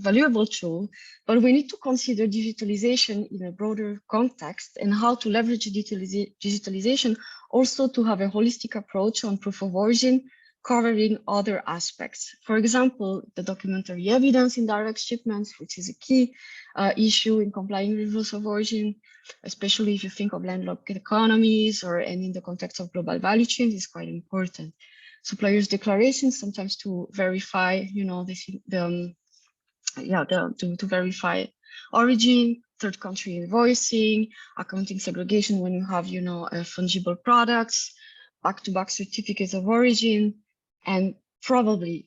valuable tool, but we need to consider digitalization in a broader context and how to leverage digitalization also to have a holistic approach on proof of origin, covering other aspects. For example, the documentary evidence in direct shipments, which is a key issue in complying with rules of origin, especially if you think of landlocked economies and in the context of global value chains, is quite important. Suppliers' declarations sometimes to verify, you know, to verify origin, third country invoicing, accounting segregation when you have, you know, fungible products, back-to-back certificates of origin, and probably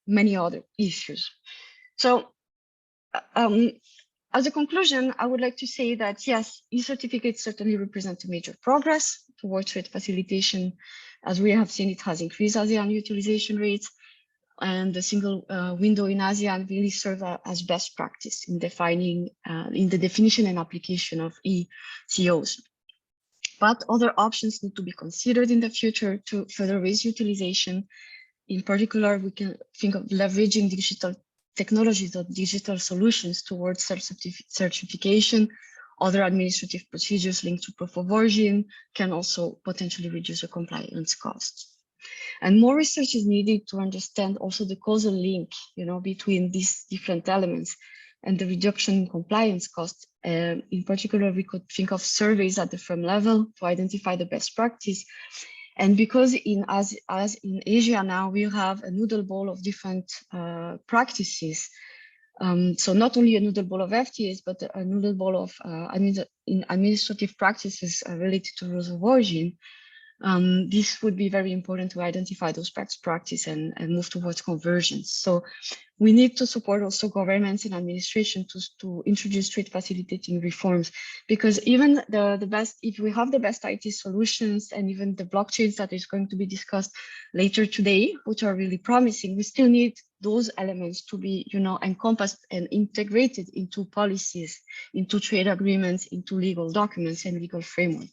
many other issues. So as a conclusion, I would like to say that yes, e-certificates certainly represent a major progress towards trade facilitation. As we have seen, it has increased ASEAN utilization rates, and the single window in ASEAN really serve as best practice in defining, in the definition and application of e-COs. But other options need to be considered in the future to further raise utilization. In particular, we can think of leveraging digital technologies or digital solutions towards self-certification. Other administrative procedures linked to proof of origin can also potentially reduce the compliance costs. And more research is needed to understand also the causal link, you know, between these different elements and the reduction in compliance costs. In particular, we could think of surveys at the firm level to identify the best practice. And because as in Asia now, we have a noodle bowl of different practices. So not only a noodle bowl of FTAs, but a noodle bowl of administrative practices related to rules of origin. This would be very important to identify those best practices and move towards convergence. So we need to support also governments and administration to introduce trade facilitating reforms, because even the best, if we have the best IT solutions and even the blockchains that is going to be discussed later today, which are really promising, we still need those elements to be, you know, encompassed and integrated into policies, into trade agreements, into legal documents and legal framework.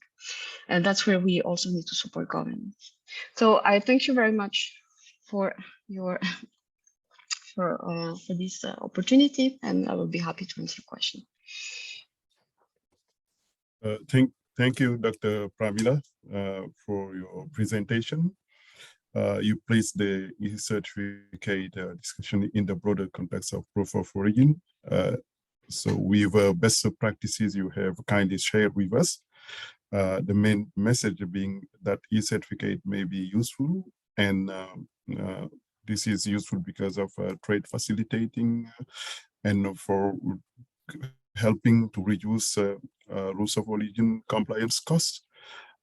And that's where we also need to support governments. So I thank you very much for your for this opportunity, and I will be happy to answer questions. Thank you, Dr. Pramila, for your presentation. You placed the e-certificate discussion in the broader context of proof of origin. So with best practices you have kindly shared with us. The main message being that e-certificate may be useful, and this is useful because of trade facilitating and for helping to reduce rules of origin compliance costs.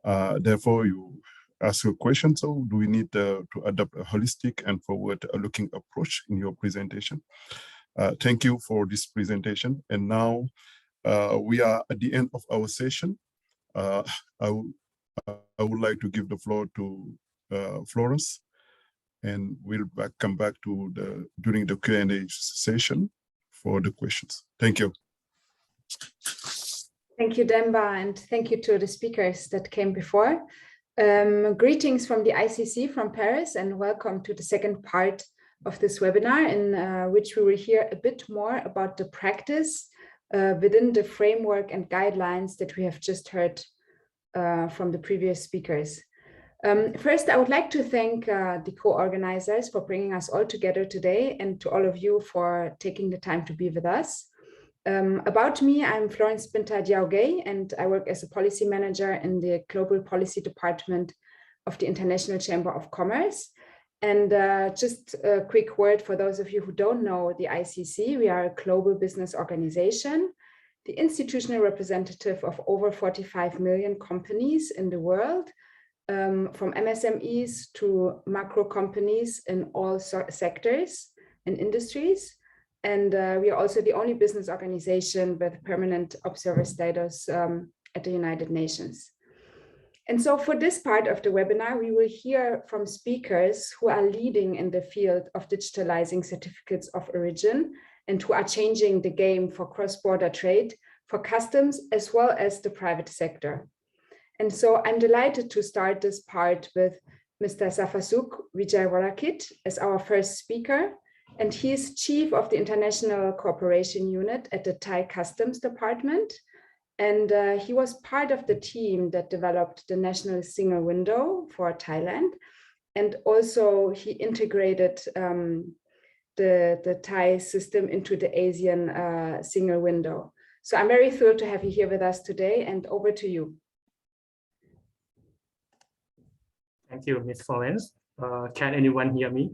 Therefore, you ask a question, so do we need to adopt a holistic and forward-looking approach in your presentation? Thank you for this presentation. And now we are at the end of our session. I would like to give the floor to Florence, and we'll come back to during the Q&A session for the questions. Thank you. Thank you, Demba, and thank you to the speakers that came before. Greetings from the ICC from Paris, and welcome to the second part of this webinar, in which we will hear a bit more about the practice within the framework and guidelines that we have just heard from the previous speakers. First, I would like to thank the co-organizers for bringing us all together today, and to all of you for taking the time to be with us. About me, I'm Florence Binta-Diaugay, and I work as a policy manager in the Global Policy Department of the International Chamber of Commerce. And just a quick word for those of you who don't know the ICC, we are a global business organization, the institutional representative of over 45 million companies in the world, from MSMEs to macro companies in all sectors and industries. And we are also the only business organization with permanent observer status at the United Nations. And so for this part of the webinar, we will hear from speakers who are leading in the field of digitalizing certificates of origin and who are changing the game for cross-border trade, for customs, as well as the private sector. And so I'm delighted to start this part with Mr. Safasuk Vijaywarakit as our first speaker. And he is Chief of the International Cooperation Unit at the Thai Customs Department. And he was part of the team that developed the National Single Window for Thailand. And also he integrated the Thai system into the Asian single window. So I'm very thrilled to have you here with us today, and over to you. Thank you, Ms. Florence. Can anyone hear me?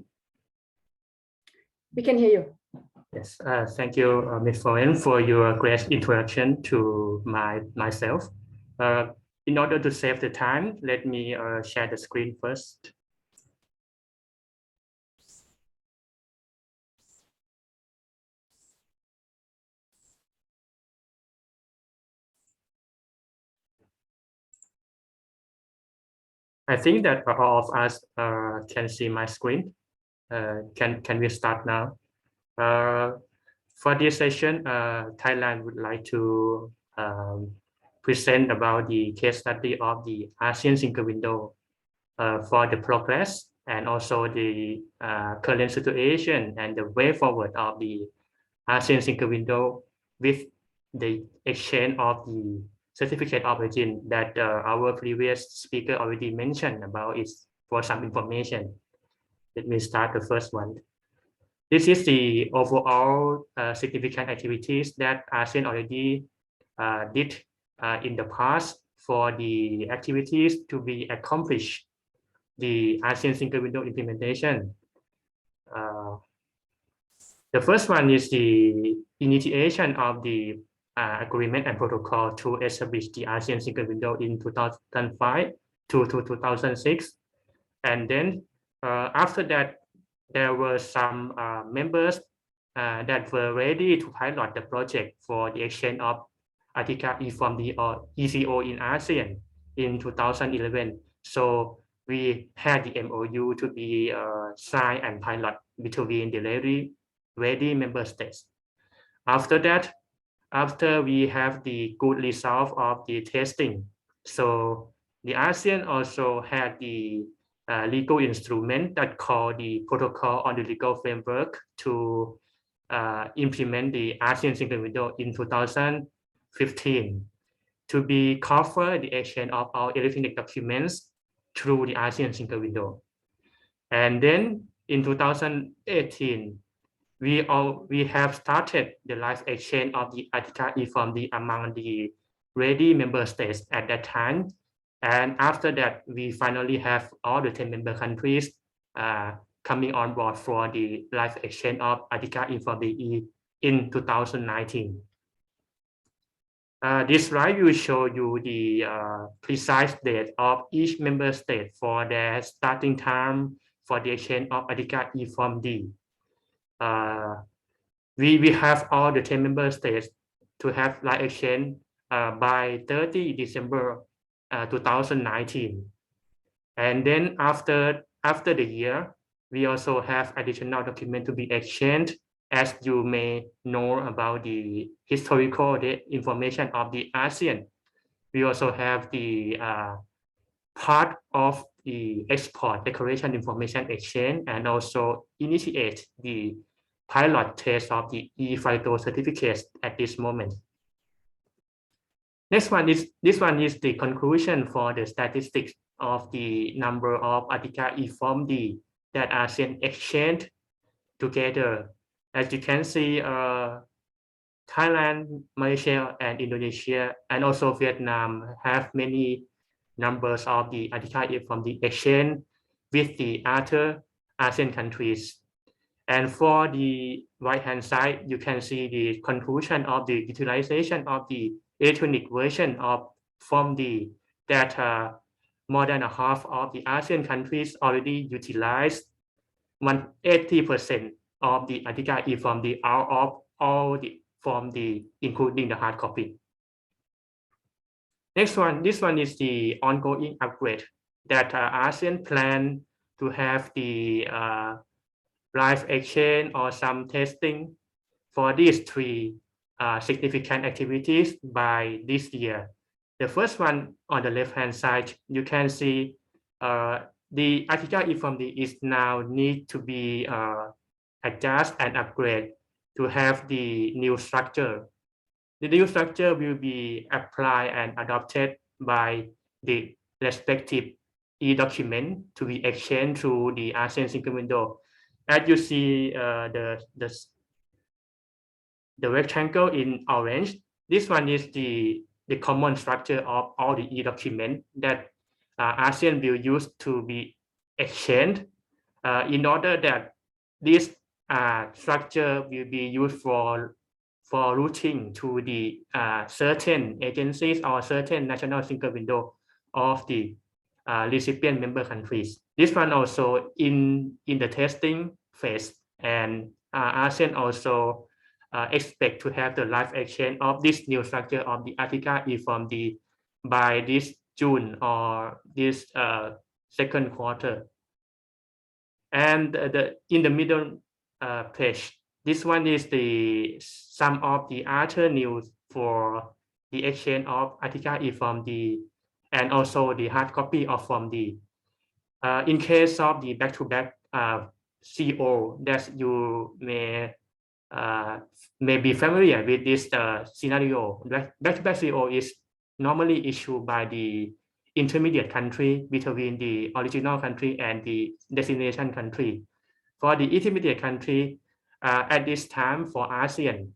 We can hear you. Yes, thank you, Ms. Florence, for your great introduction to myself. In order to save the time, let me share the screen first. I think that all of us can see my screen. Can we start now? For this session, Thailand would like to present about the case study of the ASEAN Single Window for the progress and also the current situation and the way forward of the ASEAN Single Window with the exchange of the certificate of origin that our previous speaker already mentioned about it for some information. Let me start the first one. This is the overall significant activities that ASEAN already did in the past for the activities to be accomplished, the ASEAN Single Window implementation. The first one is the initiation of the agreement and protocol to establish the ASEAN Single Window in 2005 to 2006. And then after that, there were some members that were ready to pilot the project for the exchange of Artica from the ECO in ASEAN in 2011. So we had the MOU to be signed and pilot between the ready member states. After that, after we have the good result of the testing, so the ASEAN also had the legal instrument that called the Protocol on the Legal Framework to implement the ASEAN Single Window in 2015 to be cover the exchange of our electronic documents through the ASEAN Single Window. And then in 2018, we have started the live exchange of the Artica from the among the ready member states at that time. And after that, we finally have all the 10 member countries coming on board for the live exchange of Artica from the E in 2019. This slide will show you the precise date of each member state for their starting time for the exchange of Artica from D. We have all the 10 member states to have live exchange by 30 December 2019. And then after the year, we also have additional document to be exchanged. As you may know about the historical information of the ASEAN, we also have the part of the export declaration information exchange and also initiate the pilot test of the e-FIDO certificates at this moment. This one is the conclusion for the statistics of the number of Artica from D that ASEAN exchanged together. As you can see, Thailand, Malaysia, and Indonesia, and also Vietnam have many numbers of the Artica from the exchange with the other ASEAN countries. And for the right-hand side, you can see the conclusion of the utilization of the electronic version of Form D that more than a half of the ASEAN countries already utilized 80% of the Artica from the out of all the Form D, including the hard copy. Next one, this one is the ongoing upgrade that ASEAN plan to have the live exchange or some testing for these three significant activities by this year. The first one on the left-hand side, you can see the article e-form is now need to be adjusted and upgraded to have the new structure. The new structure will be applied and adopted by the respective e-document to be exchanged through the ASEAN single window. As you see the rectangle in orange, this one is the common structure of all the e-document that ASEAN will use to be exchanged in order that this structure will be used for routing to the certain agencies or certain national single window of the recipient member countries. This one also in the testing phase, and ASEAN also expect to have the live exchange of this new structure of the Artica e-form by this June or this second quarter. And in the middle page, this one is some of the other news for the exchange of Artica e-form and also the hard copy of Form D. In case of the back-to-back CO, that you may be familiar with this scenario. Back-to-back CO is normally issued by the intermediate country between the original country and the destination country. For the intermediate country, at this time for ASEAN,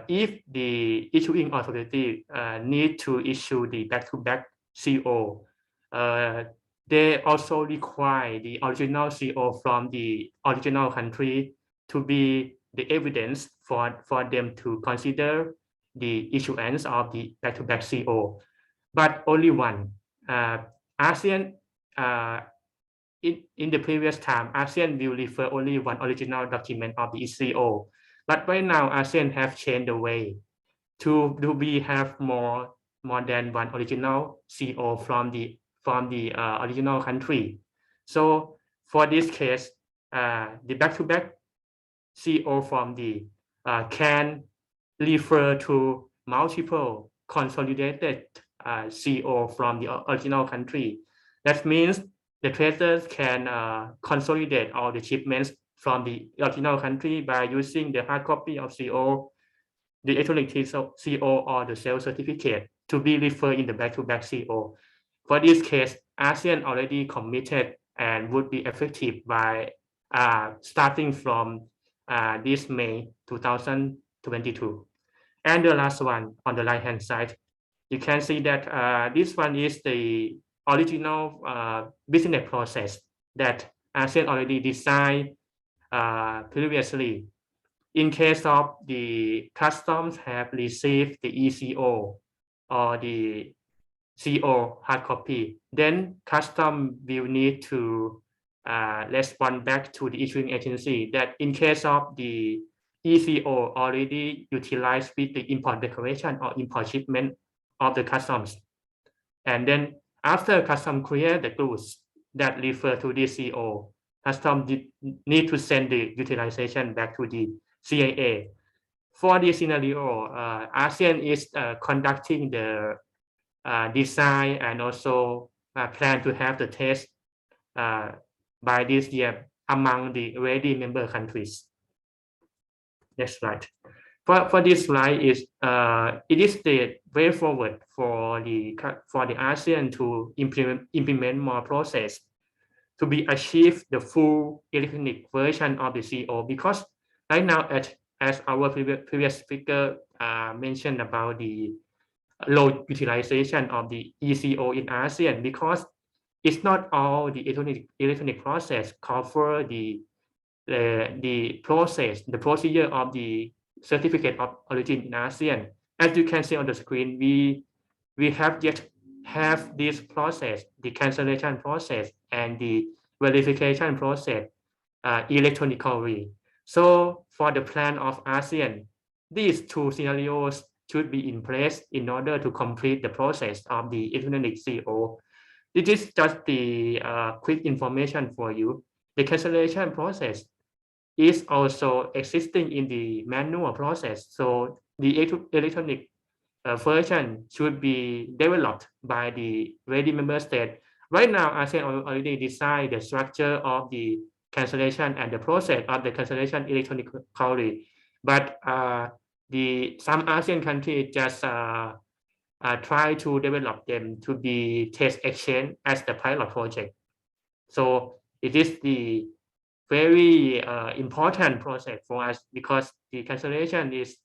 if the issuing authority need to issue the back-to-back CO, they also require the original CO from the original country to be the evidence for them to consider the issuance of the back-to-back CO. But only one. ASEAN, in the previous time, ASEAN will refer only one original document of the CO. But right now, ASEAN have changed the way to we have more than one original CO from the original country. So for this case, the back-to-back CO from the can refer to multiple consolidated CO from the original country. That means the traders can consolidate all the shipments from the original country by using the hard copy of CO, the electronic CO, or the sales certificate to be referred in the back-to-back CO. For this case, ASEAN already committed and would be effective by starting from this May 2022. And the last one on the right-hand side, you can see that this one is the original business process that ASEAN already designed previously. In case of the customs have received the e-CO or the CO hard copy, then custom will need to respond back to the issuing agency that in case of the e-CO already utilized with the import declaration or import shipment of the customs. And then after custom clear the goods that refer to this CO, custom need to send the utilization back to the CIA. For this scenario, ASEAN is conducting the design and also plan to have the test by this year among the ready member countries. Next slide. For this slide is it is the way forward for the ASEAN to implement more process to be achieve the full electronic version of the CO, because right now as our previous speaker mentioned about the low utilization of the e-CO in ASEAN, because it's not all the electronic process cover the process, the procedure of the certificate of origin in ASEAN. As you can see on the screen, we have yet have this process, the cancellation process and the verification process electronically. So for the plan of ASEAN, these two scenarios should be in place in order to complete the process of the electronic CO. This is just the quick information for you. The cancellation process is also existing in the manual process. So the electronic version should be developed by the ready member state. Right now, ASEAN already designed the structure of the cancellation and the process of the cancellation electronically, but some ASEAN countries just try to develop them to be test exchange as the pilot project. So it is the very important process for us because the cancellation is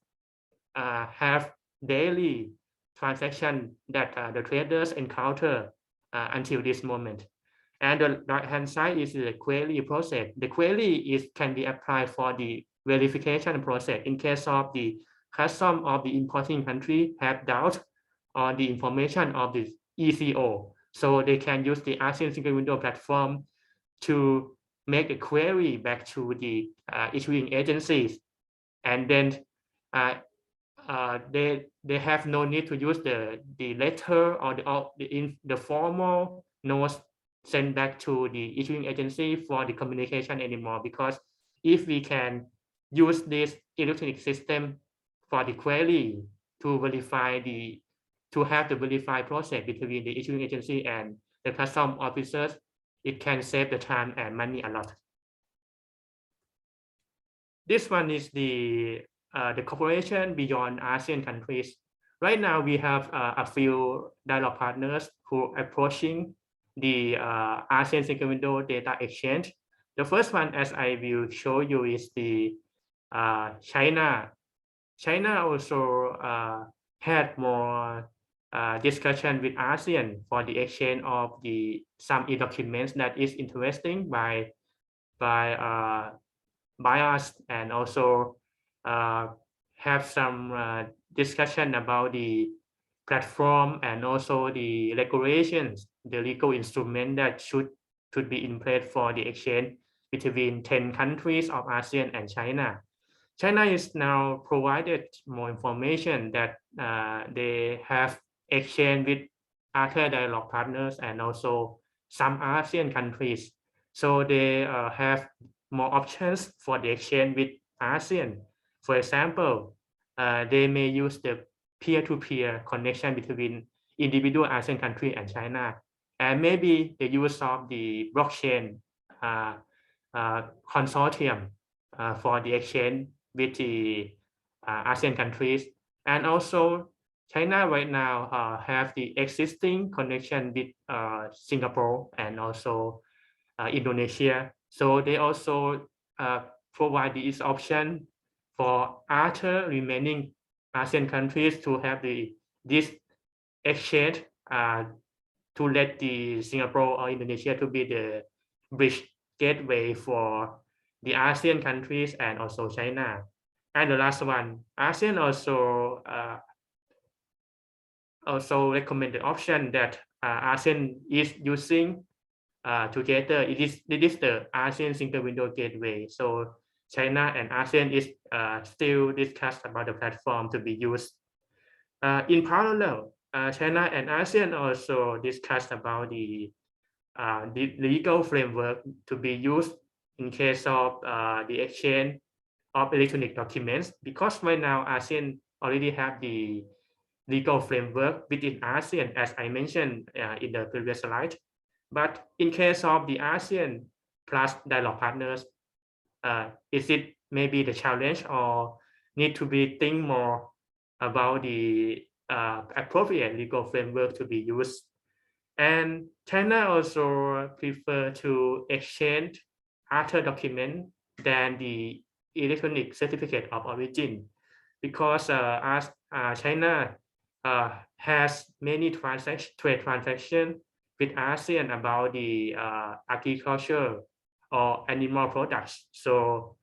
have daily transaction that the traders encounter until this moment. And the right-hand side is the query process. The query can be applied for the verification process in case of the custom of the importing country have doubt on the information of the e-CO. So they can use the ASEAN single window platform to make a query back to the issuing agencies, and then they have no need to use the letter or the formal notes sent back to the issuing agency for the communication anymore, because if we can use this electronic system for the query to verify to have the verified process between the issuing agency and the custom officers, it can save the time and money a lot. This one is the cooperation beyond ASEAN countries. Right now, we have a few dialogue partners who are approaching the ASEAN single window data exchange. The first one, as I will show you, is the China. China also had more discussion with ASEAN for the exchange of some e-documents that is interesting by us, and also have some discussion about the platform and also the regulations, the legal instrument that should be in place for the exchange between 10 countries of ASEAN and China. China is now provided more information that they have exchange with other dialogue partners and also some ASEAN countries. So they have more options for the exchange with ASEAN. For example, they may use the peer-to-peer connection between individual ASEAN countries and China, and maybe the use of the blockchain consortium for the exchange with the ASEAN countries. And also China right now have the existing connection with Singapore and also Indonesia. So they also provide this option for other remaining ASEAN countries to have this exchange to let the Singapore or Indonesia to be the bridge gateway for the ASEAN countries and also China. And the last one, ASEAN also recommend the option that ASEAN is using together. It is the ASEAN single window gateway. So China and ASEAN is still discuss about the platform to be used. In parallel, China and ASEAN also discussed about the legal framework to be used in case of the exchange of electronic documents, because right now ASEAN already have the legal framework within ASEAN, as I mentioned in the previous slide. But in case of the ASEAN plus dialogue partners, is it maybe the challenge or need to be think more about the appropriate legal framework to be used? And China also prefer to exchange other documents than the electronic certificate of origin, because as China has many trade transactions with ASEAN about the agriculture or animal products. So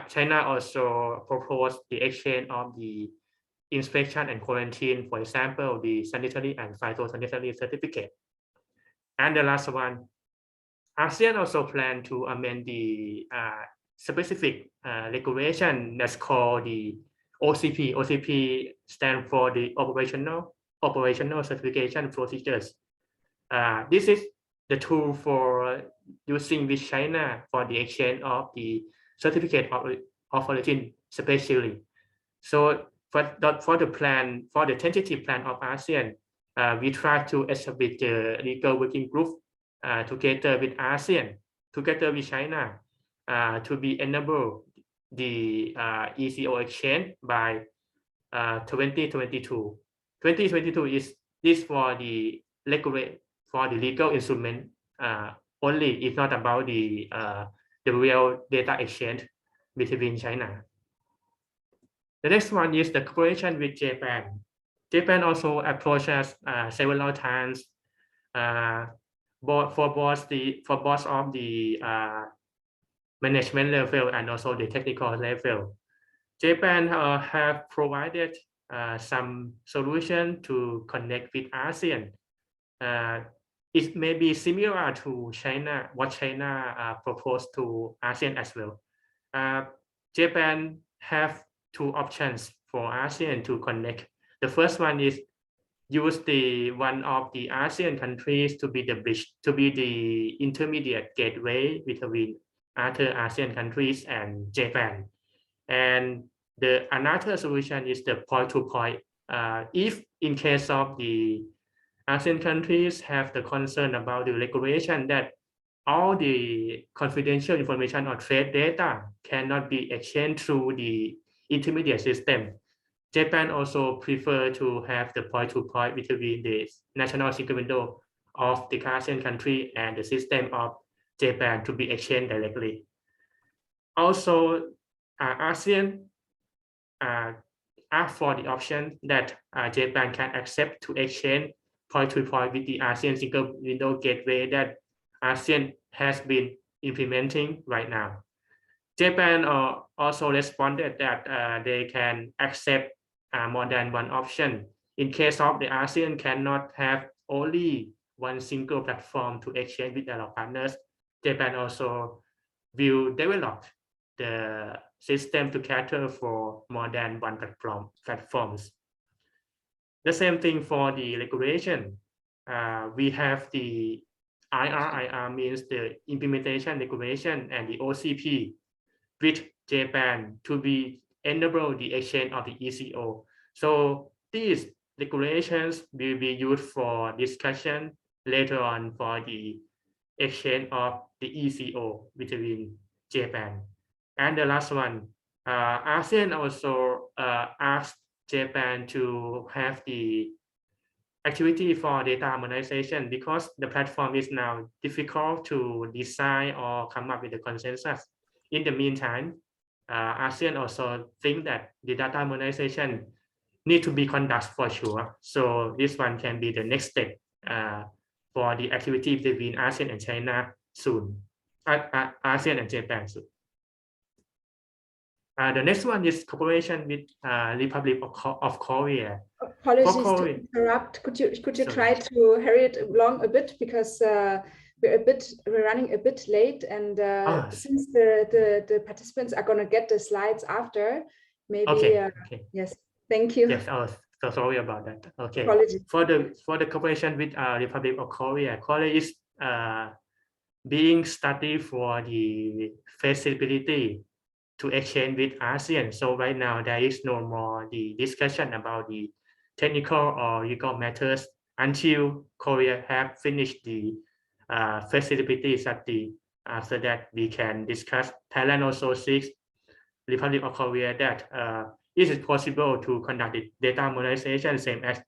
China also proposed the exchange of the inspection and quarantine, for example, the sanitary and phytosanitary certificate. And the last one, ASEAN also plan to amend the specific regulation that's called the OCP. OCP stands for the operational certification procedures. This is the tool for using with China for the exchange of the certificate of origin especially. So for the plan, for the tentative plan of ASEAN, we try to establish the legal working group together with ASEAN, together with China, to be enable the e-CO exchange by 2022. 2022 is for the legal instrument only. It's not about the real data exchange between China. The next one is the cooperation with Japan. Japan also approached us several times for both of the management level and also the technical level. Japan have provided some solution to connect with ASEAN. It may be similar to China, what China proposed to ASEAN as well. Japan have two options for ASEAN to connect. The first one is use one of the ASEAN countries to be the bridge, to be the intermediate gateway between other ASEAN countries and Japan. And another solution is the point-to-point. If in case of the ASEAN countries have the concern about the regulation that all the confidential information or trade data cannot be exchanged through the intermediate system, Japan also prefer to have the point-to-point between the national single window of the ASEAN country and the system of Japan to be exchanged directly. Also, ASEAN asked for the option that Japan can accept to exchange point-to-point with the ASEAN single window gateway that ASEAN has been implementing right now. Japan also responded that they can accept more than one option. In case of the ASEAN cannot have only one single platform to exchange with our partners, Japan also will develop the system to cater for more than one platforms. The same thing for the regulation. We have the IRIR, means the implementation regulation, and the OCP with Japan to be enable the exchange of the e-CO. So these regulations will be used for discussion later on for the exchange of the e-CO between Japan. And the last one, ASEAN also asked Japan to have the activity for data harmonization because the platform is now difficult to design or come up with a consensus. In the meantime, ASEAN also think that the data harmonization need to be conducted for sure. So this one can be the next step for the activity between ASEAN and China soon, ASEAN and Japan soon. The next one is cooperation with Republic of Korea. Apologies to interrupt. Could you try to hurry it along a bit, because we're running a bit late, and since the participants are going to get the slides after, maybe okay. Yes, thank you. Yes, so sorry about that. Okay. Apologies. For the cooperation with Republic of Korea, Korea is being studied for the feasibility to exchange with ASEAN. So right now there is no more the discussion about the technical or legal matters until Korea have finished the feasibility study. After that, we can discuss. Thailand also seeks Republic of Korea that is it possible to conduct the data harmonization same as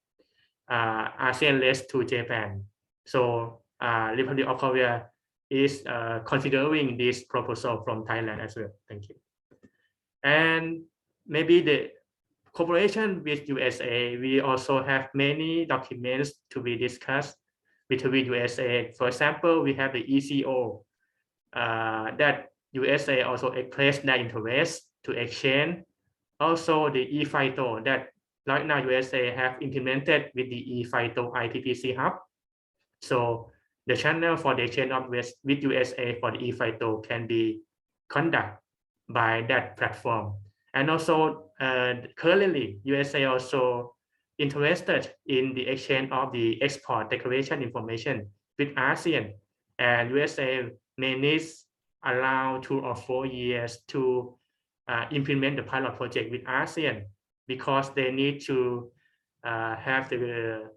ASEAN led to Japan. So Republic of Korea is considering this proposal from Thailand as well. Thank you. And maybe the cooperation with USA, we also have many documents to be discussed between USA. For example, we have the e-CO that USA also expressed their interest to exchange. Also the e-FITO that right now USA have implemented with the e-FITO IPPC hub. So the channel for the exchange of with USA for the e-FITO can be conducted by that platform. And also currently USA also interested in the exchange of the export declaration information with ASEAN, and USA may need around 2 or 4 years to implement the pilot project with ASEAN, because they need to have the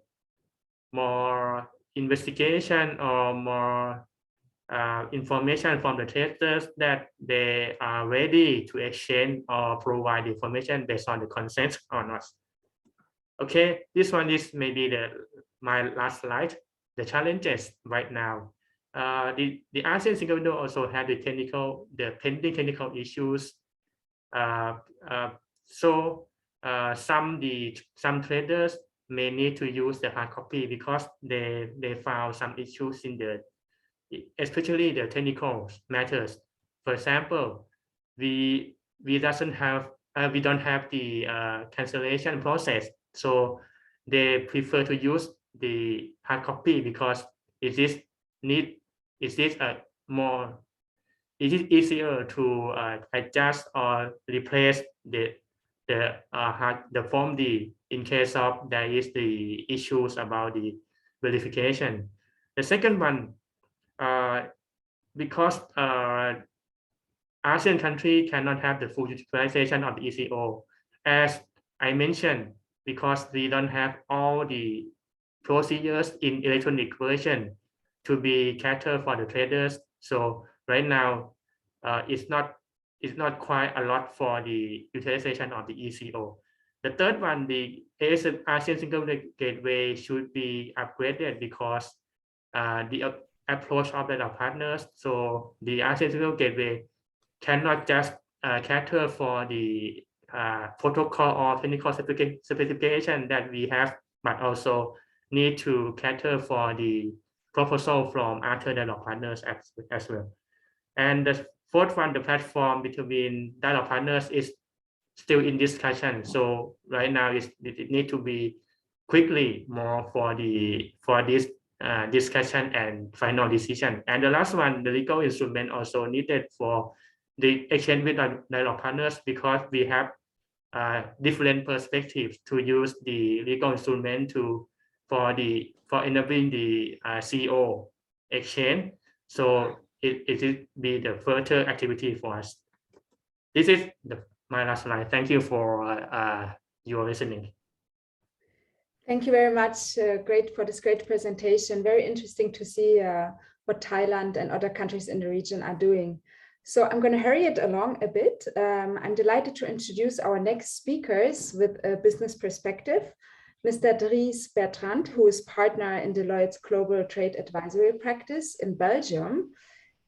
more investigation or more information from the testers that they are ready to exchange or provide information based on the consent or not. Okay, this one is maybe my last slide. The challenges right now. The ASEAN single window also had the pending technical issues. Some traders may need to use the hard copy because they found some issues in especially the technical matters. For example, we don't have the cancellation process, so they prefer to use the hard copy because it is easier to adjust or replace the Form D in case of there is the issues about the verification. The second one, because ASEAN country cannot have the full utilization of the e-CO, as I mentioned, because we don't have all the procedures in electronic version to be catered for the traders. So right now, it's not quite a lot for the utilization of the e-CO. The third one, the ASEAN Single Gateway should be upgraded because the approach of the partners. So the ASEAN Single Gateway cannot just cater for the protocol or technical specification that we have, but also need to cater for the proposal from other dialogue partners as well. And the fourth one, the platform between dialogue partners is still in discussion. So right now it need to be quickly more for this discussion and final decision. And the last one, the legal instrument also needed for the exchange with dialogue partners, because we have different perspectives to use the legal instrument for enabling the CO exchange. So it will be the further activity for us. This is my last slide. Thank you for your listening. Thank you very much. Great for this great presentation. Very interesting to see what Thailand and other countries in the region are doing. So I'm going to hurry it along a bit. I'm delighted to introduce our next speakers with a business perspective. Mr. Dries Bertrand, who is partner in Deloitte's Global Trade Advisory practice in Belgium.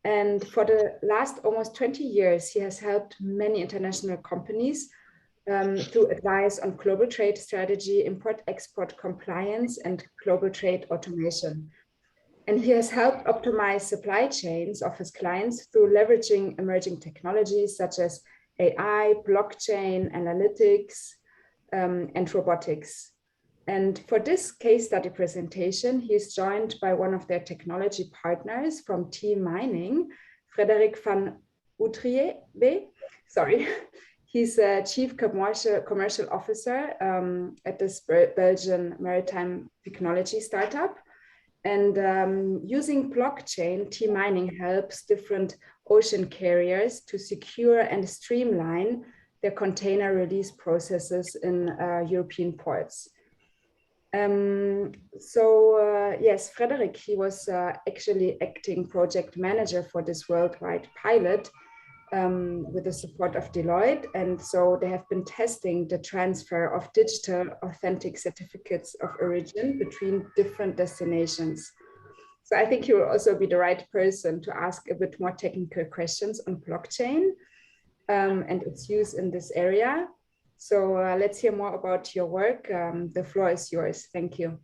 And for the last almost 20 years, he has helped many international companies to advise on global trade strategy, import-export compliance, and global trade automation. And he has helped optimize supply chains of his clients through leveraging emerging technologies such as AI, blockchain, analytics, and robotics. And for this case study presentation, he is joined by one of their technology partners from T Mining, Frédéric van Outriebe. Sorry. He's a chief commercial officer at this Belgian maritime technology startup. And using blockchain, T Mining helps different ocean carriers to secure and streamline their container release processes in European ports. Yes, Frédéric, he was actually acting project manager for this worldwide pilot with the support of Deloitte. And so they have been testing the transfer of digital authentic certificates of origin between different destinations. So I think he will also be the right person to ask a bit more technical questions on blockchain and its use in this area. So let's hear more about your work. The floor is yours. Thank you.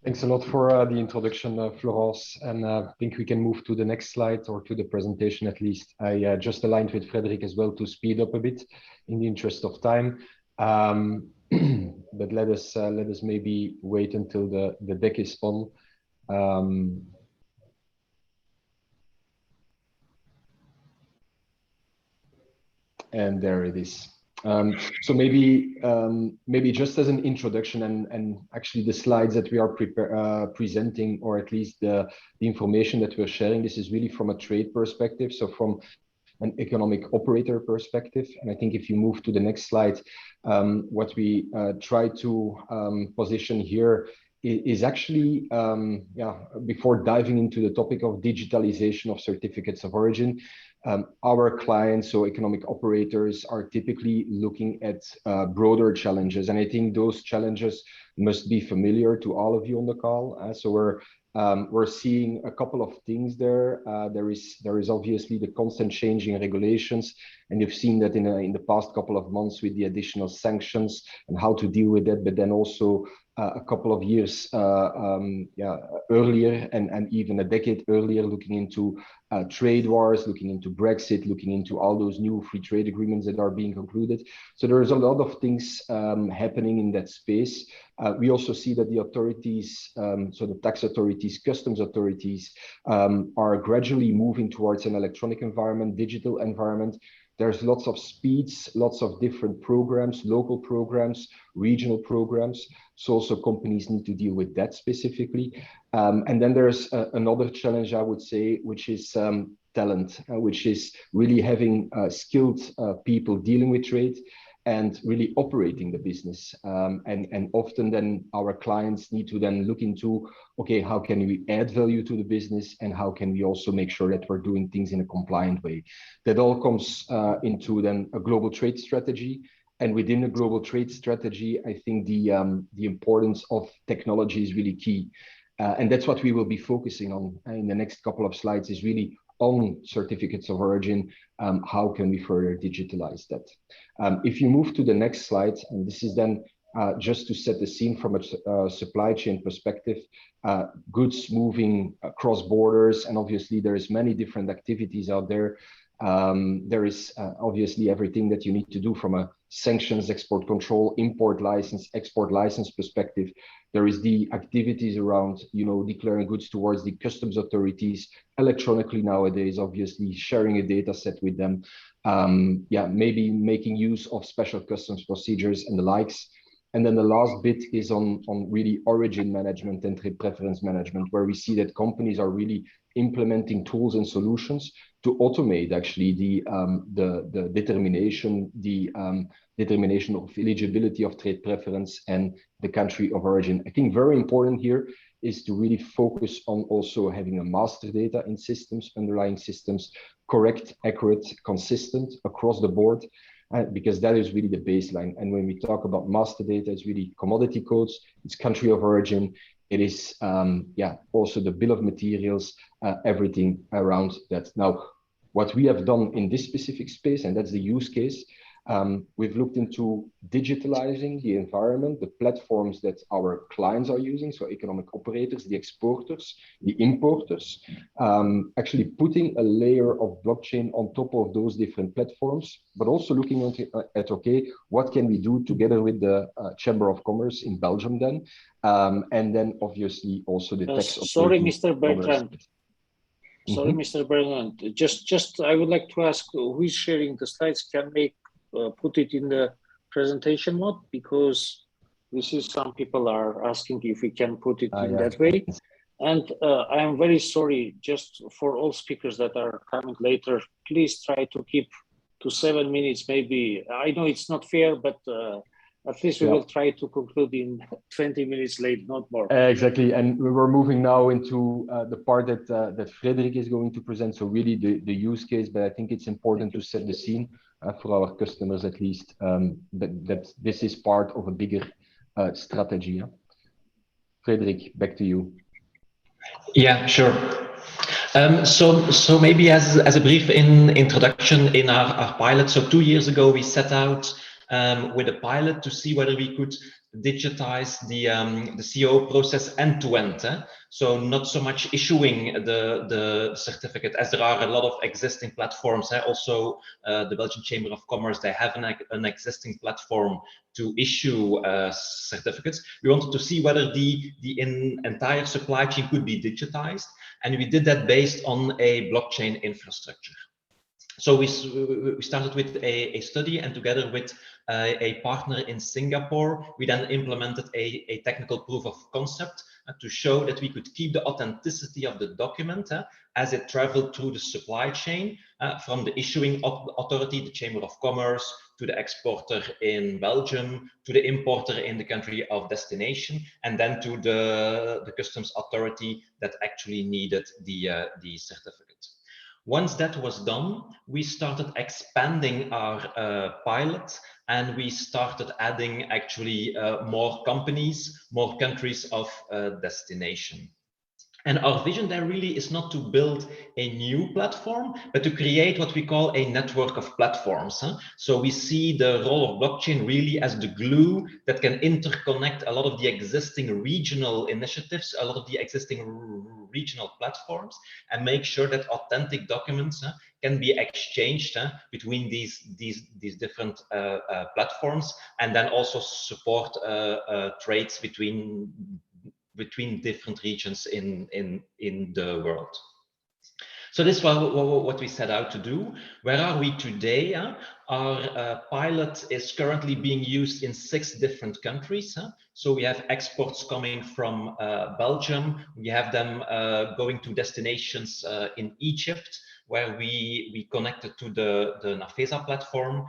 Thanks a lot for the introduction, Florence. And I think we can move to the next slide, or to the presentation at least. I just aligned with Frédéric as well to speed up a bit in the interest of time. But let us maybe wait until the deck is on. And there it is. So maybe just as an introduction, and actually the slides that we are presenting, or at least the information that we're sharing, this is really from a trade perspective, so from an economic operator perspective. And I think if you move to the next slide, what we try to position here is actually, before diving into the topic of digitalization of certificates of origin, our clients, so economic operators, are typically looking at broader challenges. And I think those challenges must be familiar to all of you on the call. So we're seeing a couple of things there. There is obviously the constant changing regulations, and you've seen that in the past couple of months with the additional sanctions and how to deal with that. But then also a couple of years earlier, and even a decade earlier, looking into trade wars, looking into Brexit, looking into all those new free trade agreements that are being concluded. So there's a lot of things happening in that space. We also see that the authorities, so the tax authorities, customs authorities, are gradually moving towards an electronic environment, digital environment. There's lots of speeds, lots of different programs, local programs, regional programs. So also companies need to deal with that specifically. And then there's another challenge, I would say, which is talent, which is really having skilled people dealing with trade and really operating the business. And often then our clients need to then look into, okay, how can we add value to the business, and how can we also make sure that we're doing things in a compliant way? That all comes into then a global trade strategy. And within a global trade strategy, I think the importance of technology is really key. And that's what we will be focusing on in the next couple of slides, is really on certificates of origin. How can we further digitalize that? If you move to the next slide, and this is then just to set the scene from a supply chain perspective, goods moving across borders, and obviously there is many different activities out there. There is obviously everything that you need to do from a sanctions, export control, import license, export license perspective. There is the activities around, declaring goods towards the customs authorities electronically nowadays, obviously sharing a data set with them. Maybe making use of special customs procedures and the likes. And then the last bit is on really origin management and trade preference management, where we see that companies are really implementing tools and solutions to automate actually the determination of eligibility of trade preference and the country of origin. I think very important here is to really focus on also having a master data in systems, underlying systems, correct, accurate, consistent across the board. Because that is really the baseline. And when we talk about master data, it's really commodity codes, it's country of origin, it is also the bill of materials, everything around that. Now, what we have done in this specific space, and that's the use case, we've looked into digitalizing the environment, the platforms that our clients are using, so economic operators, the exporters, the importers, actually putting a layer of blockchain on top of those different platforms, but also looking at okay, what can we do together with the Chamber of Commerce in Belgium then, and then obviously also the tax. Sorry, Mr. Bertrand. Sorry, Mr. Bertrand. Just I would like to ask who is sharing the slides can put it in the presentation mode, because we see some people are asking if we can put it in that way. And I am very sorry, just for all speakers that are coming later, please try to keep to 7 minutes maybe. I know it's not fair, but at least we will try to conclude in 20 minutes late, not more. Exactly, and we're moving now into the part that Frederick is going to present, so really the use case, but I think it's important to set the scene for our customers at least, that this is part of a bigger strategy. Frederick, back to you. Yeah, sure. So maybe as a brief introduction in our pilot. So 2 years ago, we set out with a pilot to see whether we could digitize the CO process end to end. So not so much issuing the certificate, as there are a lot of existing platforms. Also, the Belgian Chamber of Commerce, they have an existing platform to issue certificates. We wanted to see whether the entire supply chain could be digitized, and we did that based on a blockchain infrastructure. So we started with a study, and together with a partner in Singapore, we then implemented a technical proof of concept to show that we could keep the authenticity of the document as it traveled through the supply chain from the issuing authority, the Chamber of Commerce, to the exporter in Belgium, to the importer in the country of destination, and then to the customs authority that actually needed the certificate. Once that was done, we started expanding our pilot, and we started adding actually more companies, more countries of destination. And our vision there really is not to build a new platform, but to create what we call a network of platforms. So we see the role of blockchain really as the glue that can interconnect a lot of the existing regional initiatives, a lot of the existing regional platforms, and make sure that authentic documents can be exchanged between these different platforms, and then also support trades between different regions in the world. So this is what we set out to do. Where are we today? Our pilot is currently being used in 6 different countries. So we have exports coming from Belgium. We have them going to destinations in Egypt, where we connected to the Nafesa platform.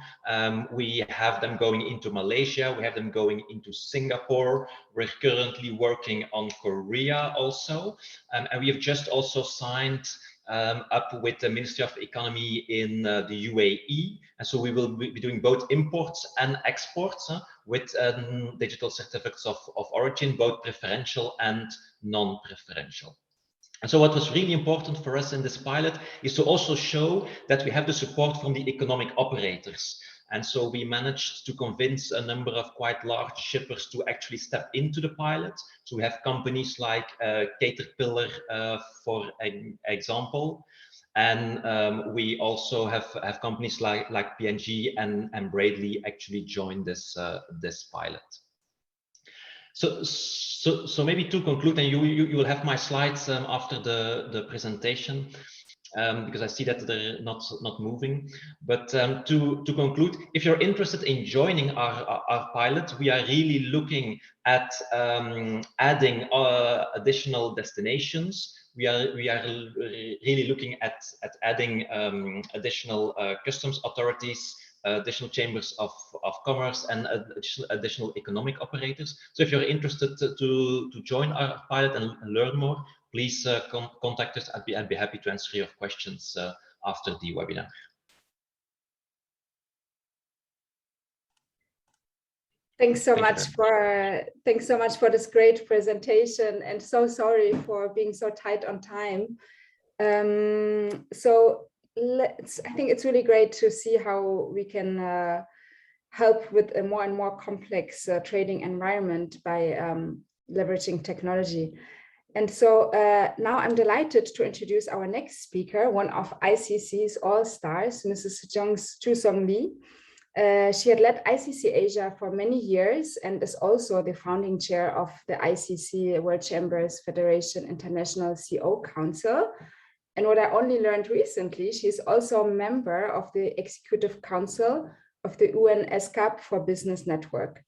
We have them going into Malaysia. We have them going into Singapore. We're currently working on Korea also. And we have just also signed up with the Ministry of Economy in the UAE. And so we will be doing both imports and exports with digital certificates of origin, both preferential and non-preferential. And so what was really important for us in this pilot is to also show that we have the support from the economic operators. And so we managed to convince a number of quite large shippers to actually step into the pilot. So we have companies like Caterpillar, for example. And we also have companies like P&G and Bradley actually join this pilot. So maybe to conclude, and you will have my slides after the presentation, because I see that they're not moving. But to conclude, if you're interested in joining our pilot, we are really looking at adding additional destinations. We are really looking at adding additional customs authorities, additional chambers of commerce, and additional economic operators. So if you're interested to join our pilot and learn more, please contact us. I'd be happy to answer your questions after the webinar. Thanks so much for this great presentation, and so sorry for being so tight on time. So I think it's really great to see how we can help with a more and more complex trading environment by leveraging technology. And so now I'm delighted to introduce our next speaker, one of ICC's all-stars, Mrs. Chu-Song Lee. She had led ICC Asia for many years and is also the founding chair of the ICC World Chambers Federation International CO Council. And what I only learned recently, she's also a member of the Executive Council of the UN ESCAP for Business Network.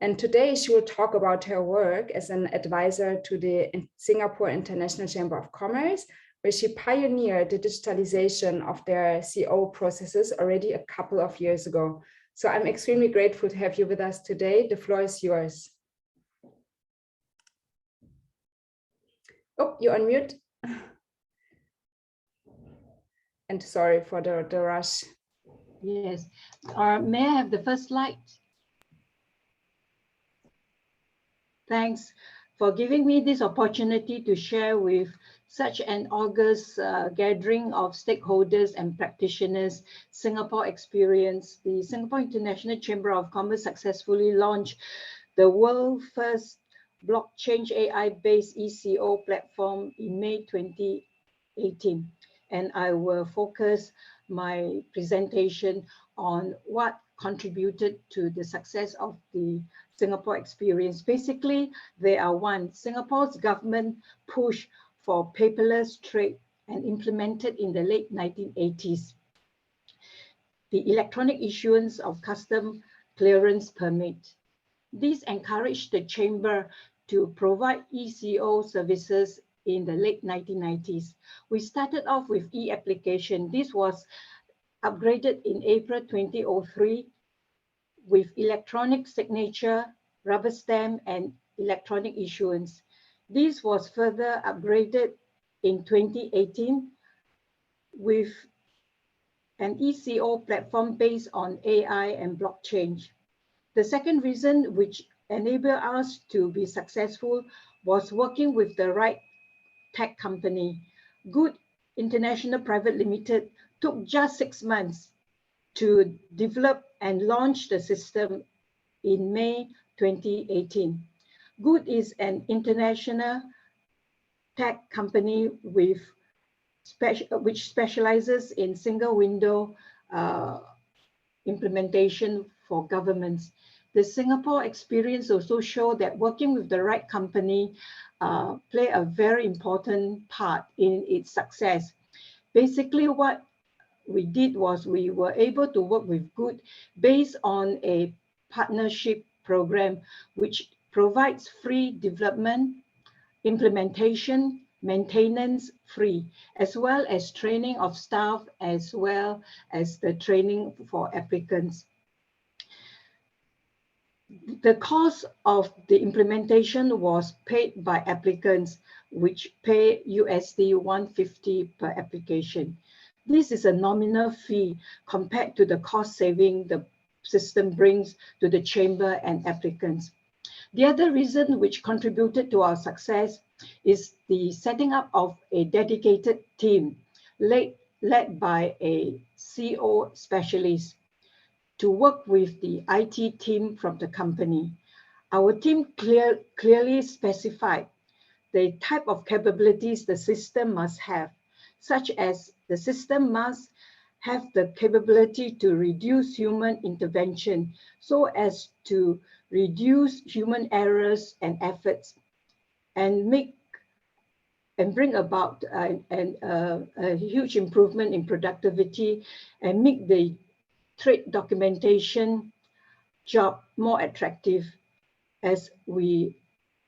And today she will talk about her work as an advisor to the Singapore International Chamber of Commerce, where she pioneered the digitalization of their CO processes already a couple of years ago. So I'm extremely grateful to have you with us today. The floor is yours. Oh, you're on mute. And sorry for the rush. Yes. May I have the first slide? Thanks for giving me this opportunity to share with such an august gathering of stakeholders and practitioners Singapore experience. The Singapore International Chamber of Commerce successfully launched the world's first blockchain AI-based e-CO platform in May 2018. And I will focus my presentation on what contributed to the success of the Singapore experience. Basically, there are one, Singapore's government push for paperless trade and implemented in the late 1980s. the electronic issuance of custom clearance permit. This encouraged the Chamber to provide e-CO services in the late 1990s. We started off with e-application. This was upgraded in April 2003 with electronic signature, rubber stamp, and electronic issuance. This was further upgraded in 2018 with an e-CO platform based on AI and blockchain. The second reason which enabled us to be successful was working with the right tech company. Good International Private Limited took just 6 months to develop and launch the system in May 2018. Good is an international tech company with which specializes in single window implementation for governments. The Singapore experience also showed that working with the right company play a very important part in its success. Basically, what we did was we were able to work with Good based on a partnership program which provides free development, implementation, maintenance free, as well as training of staff, as well as the training for applicants. The cost of the implementation was paid by applicants, which pay USD 150 per application. This is a nominal fee compared to the cost saving the system brings to the Chamber and applicants. The other reason which contributed to our success is the setting up of a dedicated team led by a CO specialist to work with the IT team from the company. Our team clearly specified the type of capabilities the system must have, such as the system must have the capability to reduce human intervention so as to reduce human errors and efforts and bring about a huge improvement in productivity and make the trade documentation job more attractive, as we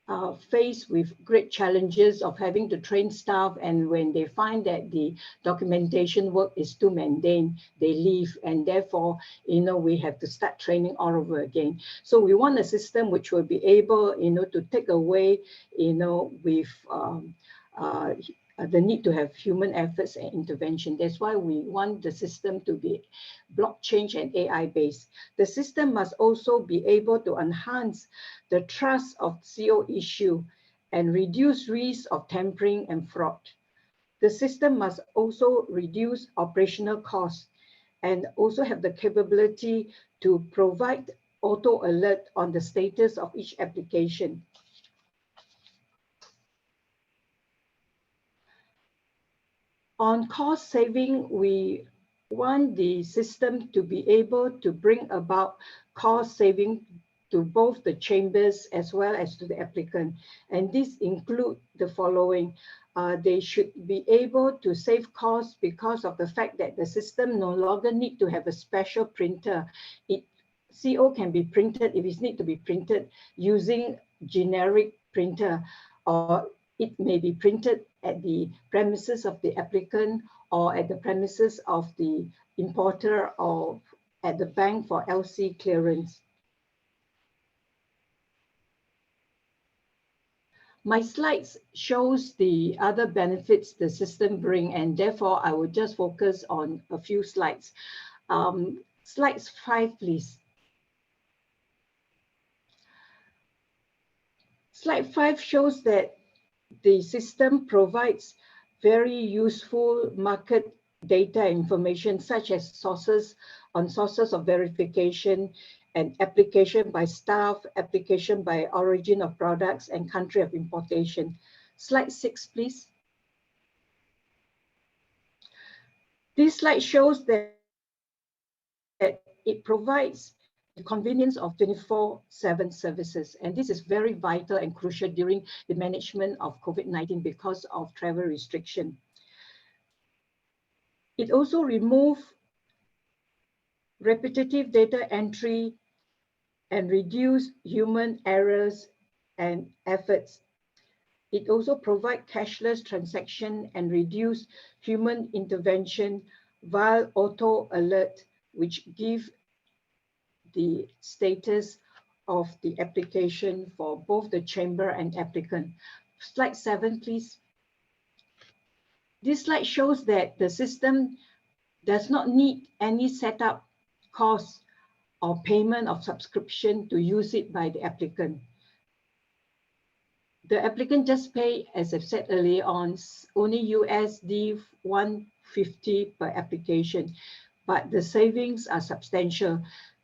are faced with great challenges of having to train staff, and when they find that the documentation work is too mundane, they leave, and therefore, we have to start training all over again. So we want a system which will be able, to take away, with the need to have human efforts and intervention. That's why we want the system to be blockchain and AI based. The system must also be able to enhance the trust of CO issue and reduce risk of tampering and fraud. The system must also reduce operational costs and also have the capability to provide auto alert on the status of each application. On cost saving, we want the system to be able to bring about cost saving to both the chambers as well as to the applicant. And this include the following. They should be able to save costs because of the fact that the system no longer need to have a special printer. CO can be printed if it needs to be printed using generic printer, or it may be printed at the premises of the applicant or at the premises of the importer or at the bank for LC clearance. My slides shows the other benefits the system bring, and therefore I will just focus on a few slides. Slides 5, please. Slide 5 shows that the system provides very useful market data information, such as sources of verification and application by staff, application by origin of products, and country of importation. Slide 6, please. This slide shows that it provides the convenience of 24/7 services. And this is very vital and crucial during the management of COVID-19 because of travel restriction. It also removes repetitive data entry, and reduce human errors and efforts. It also provides cashless transaction and reduce human intervention via auto alert, which give the status of the application for both the chamber and applicant. Slide 7, please. This slide shows that the system does not need any setup costs or payment of subscription to use it by the applicant. The applicant just pay, as I've said earlier on, only USD 150 per application, but the savings are substantial.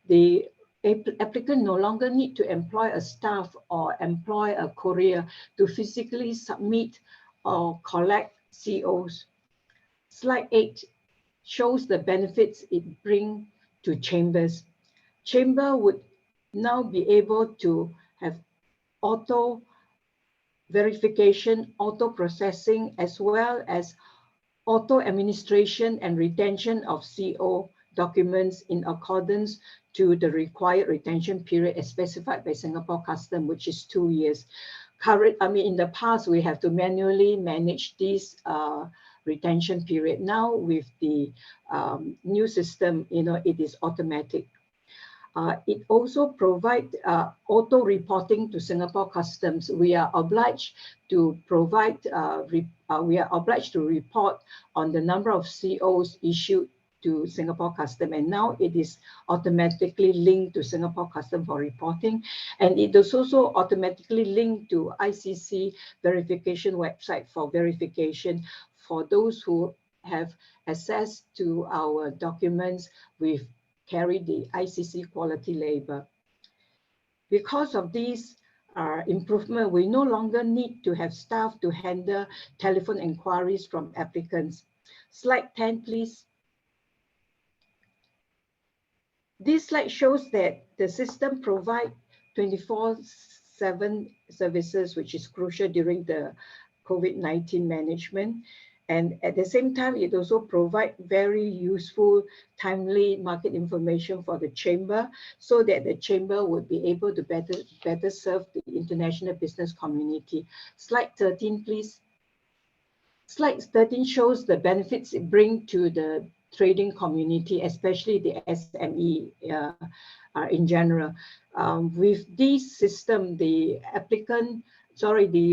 The applicant no longer need to employ a staff or employ a courier to physically submit or collect COs. Slide 8 shows the benefits it brings to chambers. Chamber would now be able to have auto verification, auto processing, as well as auto administration and retention of CO documents in accordance to the required retention period as specified by Singapore Custom, which is 2 years. In the past, we have to manually manage this retention period. Now with the new system, it is automatic. It also provides auto reporting to Singapore Customs. We are obliged to provide, we are obliged to report on the number of COs issued to Singapore Customs, and now it is automatically linked to Singapore Customs for reporting, and it is also automatically linked to ICC verification website for verification for those who have access to our documents with carry the ICC quality label. Because of these improvement, we no longer need to have staff to handle telephone inquiries from applicants. Slide 10, please. This slide shows that the system provides 24/7 services, which is crucial during the COVID-19 management. And at the same time, it also provides very useful, timely market information for the chamber so that the chamber would be able to better serve the international business community. Slide 13, please. Slide 13 shows the benefits it brings to the trading community, especially the SME in general. With this system, the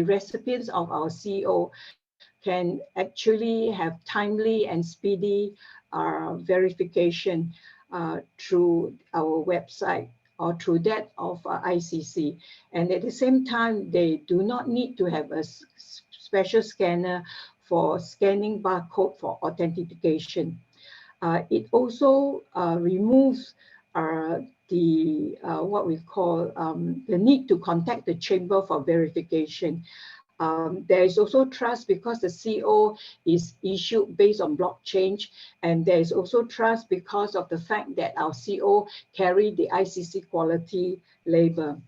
recipients of our CO can actually have timely and speedy verification through our website or through that of ICC. And at the same time, they do not need to have a special scanner for scanning barcode for authentication. It also removes what we call the need to contact the chamber for verification. There is also trust because the CO is issued based on blockchain, and there is also trust because of the fact that our CO carry the ICC quality label.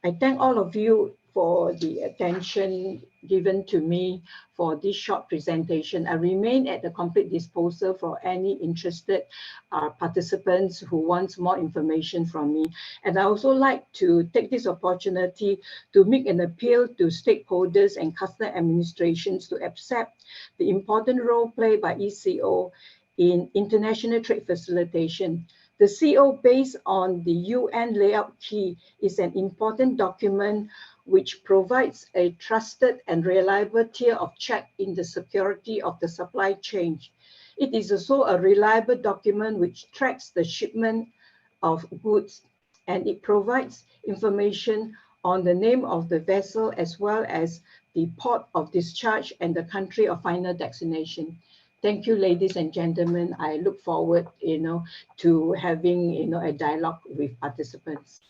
I thank all of you for the attention given to me for this short presentation. I remain at the complete disposal for any interested participants who want more information from me. And I also like to take this opportunity to make an appeal to stakeholders and customs administrations to accept the important role played by e-CO in international trade facilitation. The CO based on the UN layout key is an important document which provides a trusted and reliable tier of check in the security of the supply chain. It is also a reliable document which tracks the shipment of goods, and it provides information on the name of the vessel as well as the port of discharge and the country of final destination. Thank you, ladies and gentlemen. I look forward, to having, a dialogue with participants.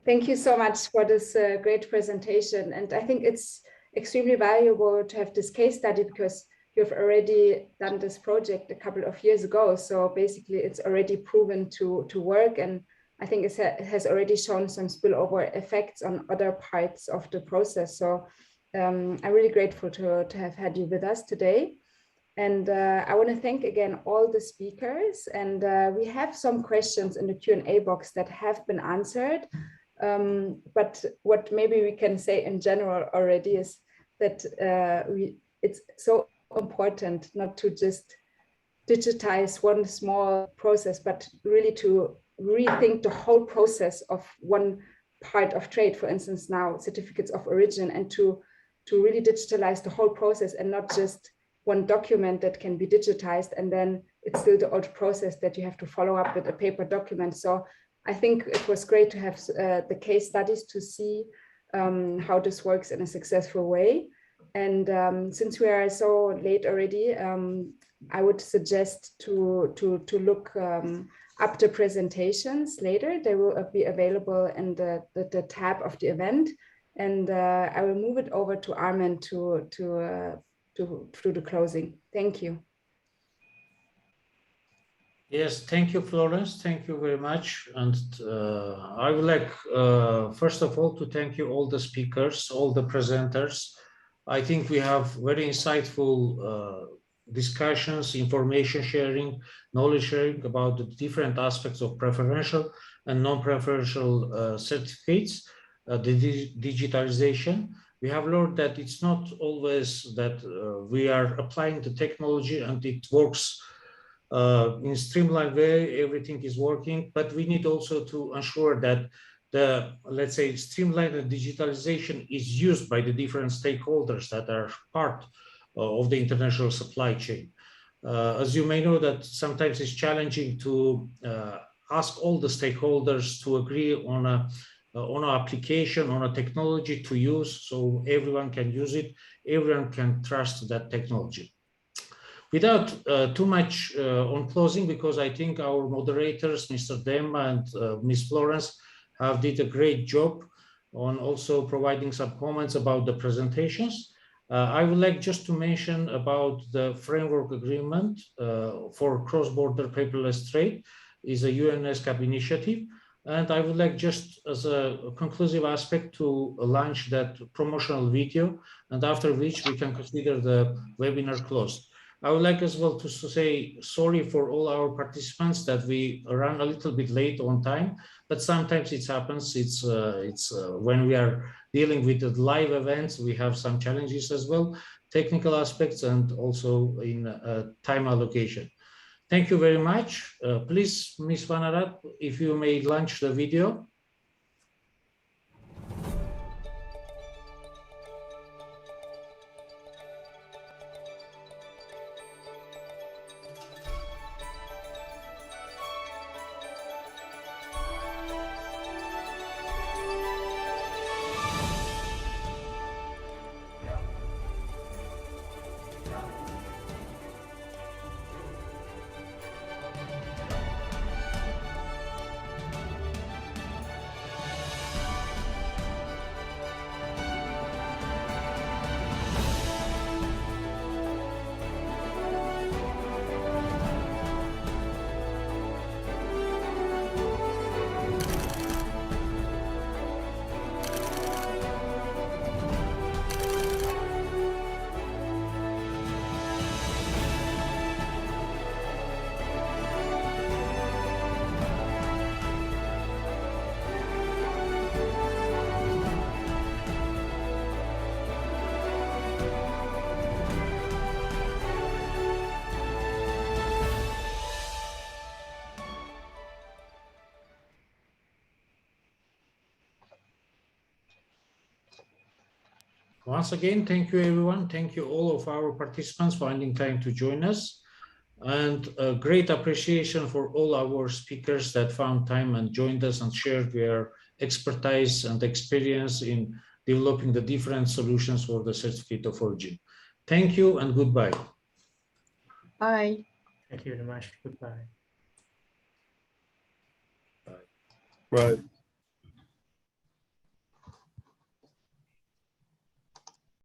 Thank you so much for this great presentation. And I think it's extremely valuable to have this case study because you've already done this project a couple of years ago. So basically it's already proven to work. And I think it has already shown some spillover effects on other parts of the process. So I'm really grateful to have had you with us today. And I want to thank again all the speakers. And we have some questions in the Q&A box that have been answered. But what maybe we can say in general already is that it's so important not to just digitize one small process, but really to rethink the whole process of one part of trade, for instance, now certificates of origin, and to really digitalize the whole process and not just one document that can be digitized and then it's still the old process that you have to follow up with a paper document. So I think it was great to have the case studies to see how this works in a successful way. And since we are so late already, I would suggest to look up the presentations later. They will be available in the tab of the event. And I will move it over to Armin to the closing. Thank you. Yes, thank you, Florence. Thank you very much. And I would like, first of all, to thank you all the speakers, all the presenters. I think we have very insightful discussions, information sharing, knowledge sharing about the different aspects of preferential and non-preferential certificates, the digitalization. We have learned that it's not always that we are applying the technology and it works in a streamlined way, everything is working, but we need also to ensure that the, let's say, streamlined digitalization is used by the different stakeholders that are part of the international supply chain. As you may know, that sometimes it's challenging to ask all the stakeholders to agree on an application, on a technology to use, so everyone can use it, everyone can trust that technology. Without too much on closing, because I think our moderators, Mr. Dem and Ms. Florence, have did a great job on also providing some comments about the presentations. I would like just to mention about the framework agreement for cross-border paperless trade is a UN ESCAP initiative. And I would like just as a conclusive aspect to launch that promotional video, and after which we can consider the webinar closed. I would like as well to say sorry for all our participants that we ran a little bit late on time, but sometimes it happens. It's when we are dealing with the live events, we have some challenges as well, technical aspects and also in time allocation. Thank you very much. Please, Ms. Vanarat, if you may launch the video. Once again, thank you, everyone. Thank you all of our participants for finding time to join us. And a great appreciation for all our speakers that found time and joined us and shared their expertise and experience in developing the different solutions for the certificate of origin. Thank you and goodbye. Bye. Thank you very much. Goodbye. Bye.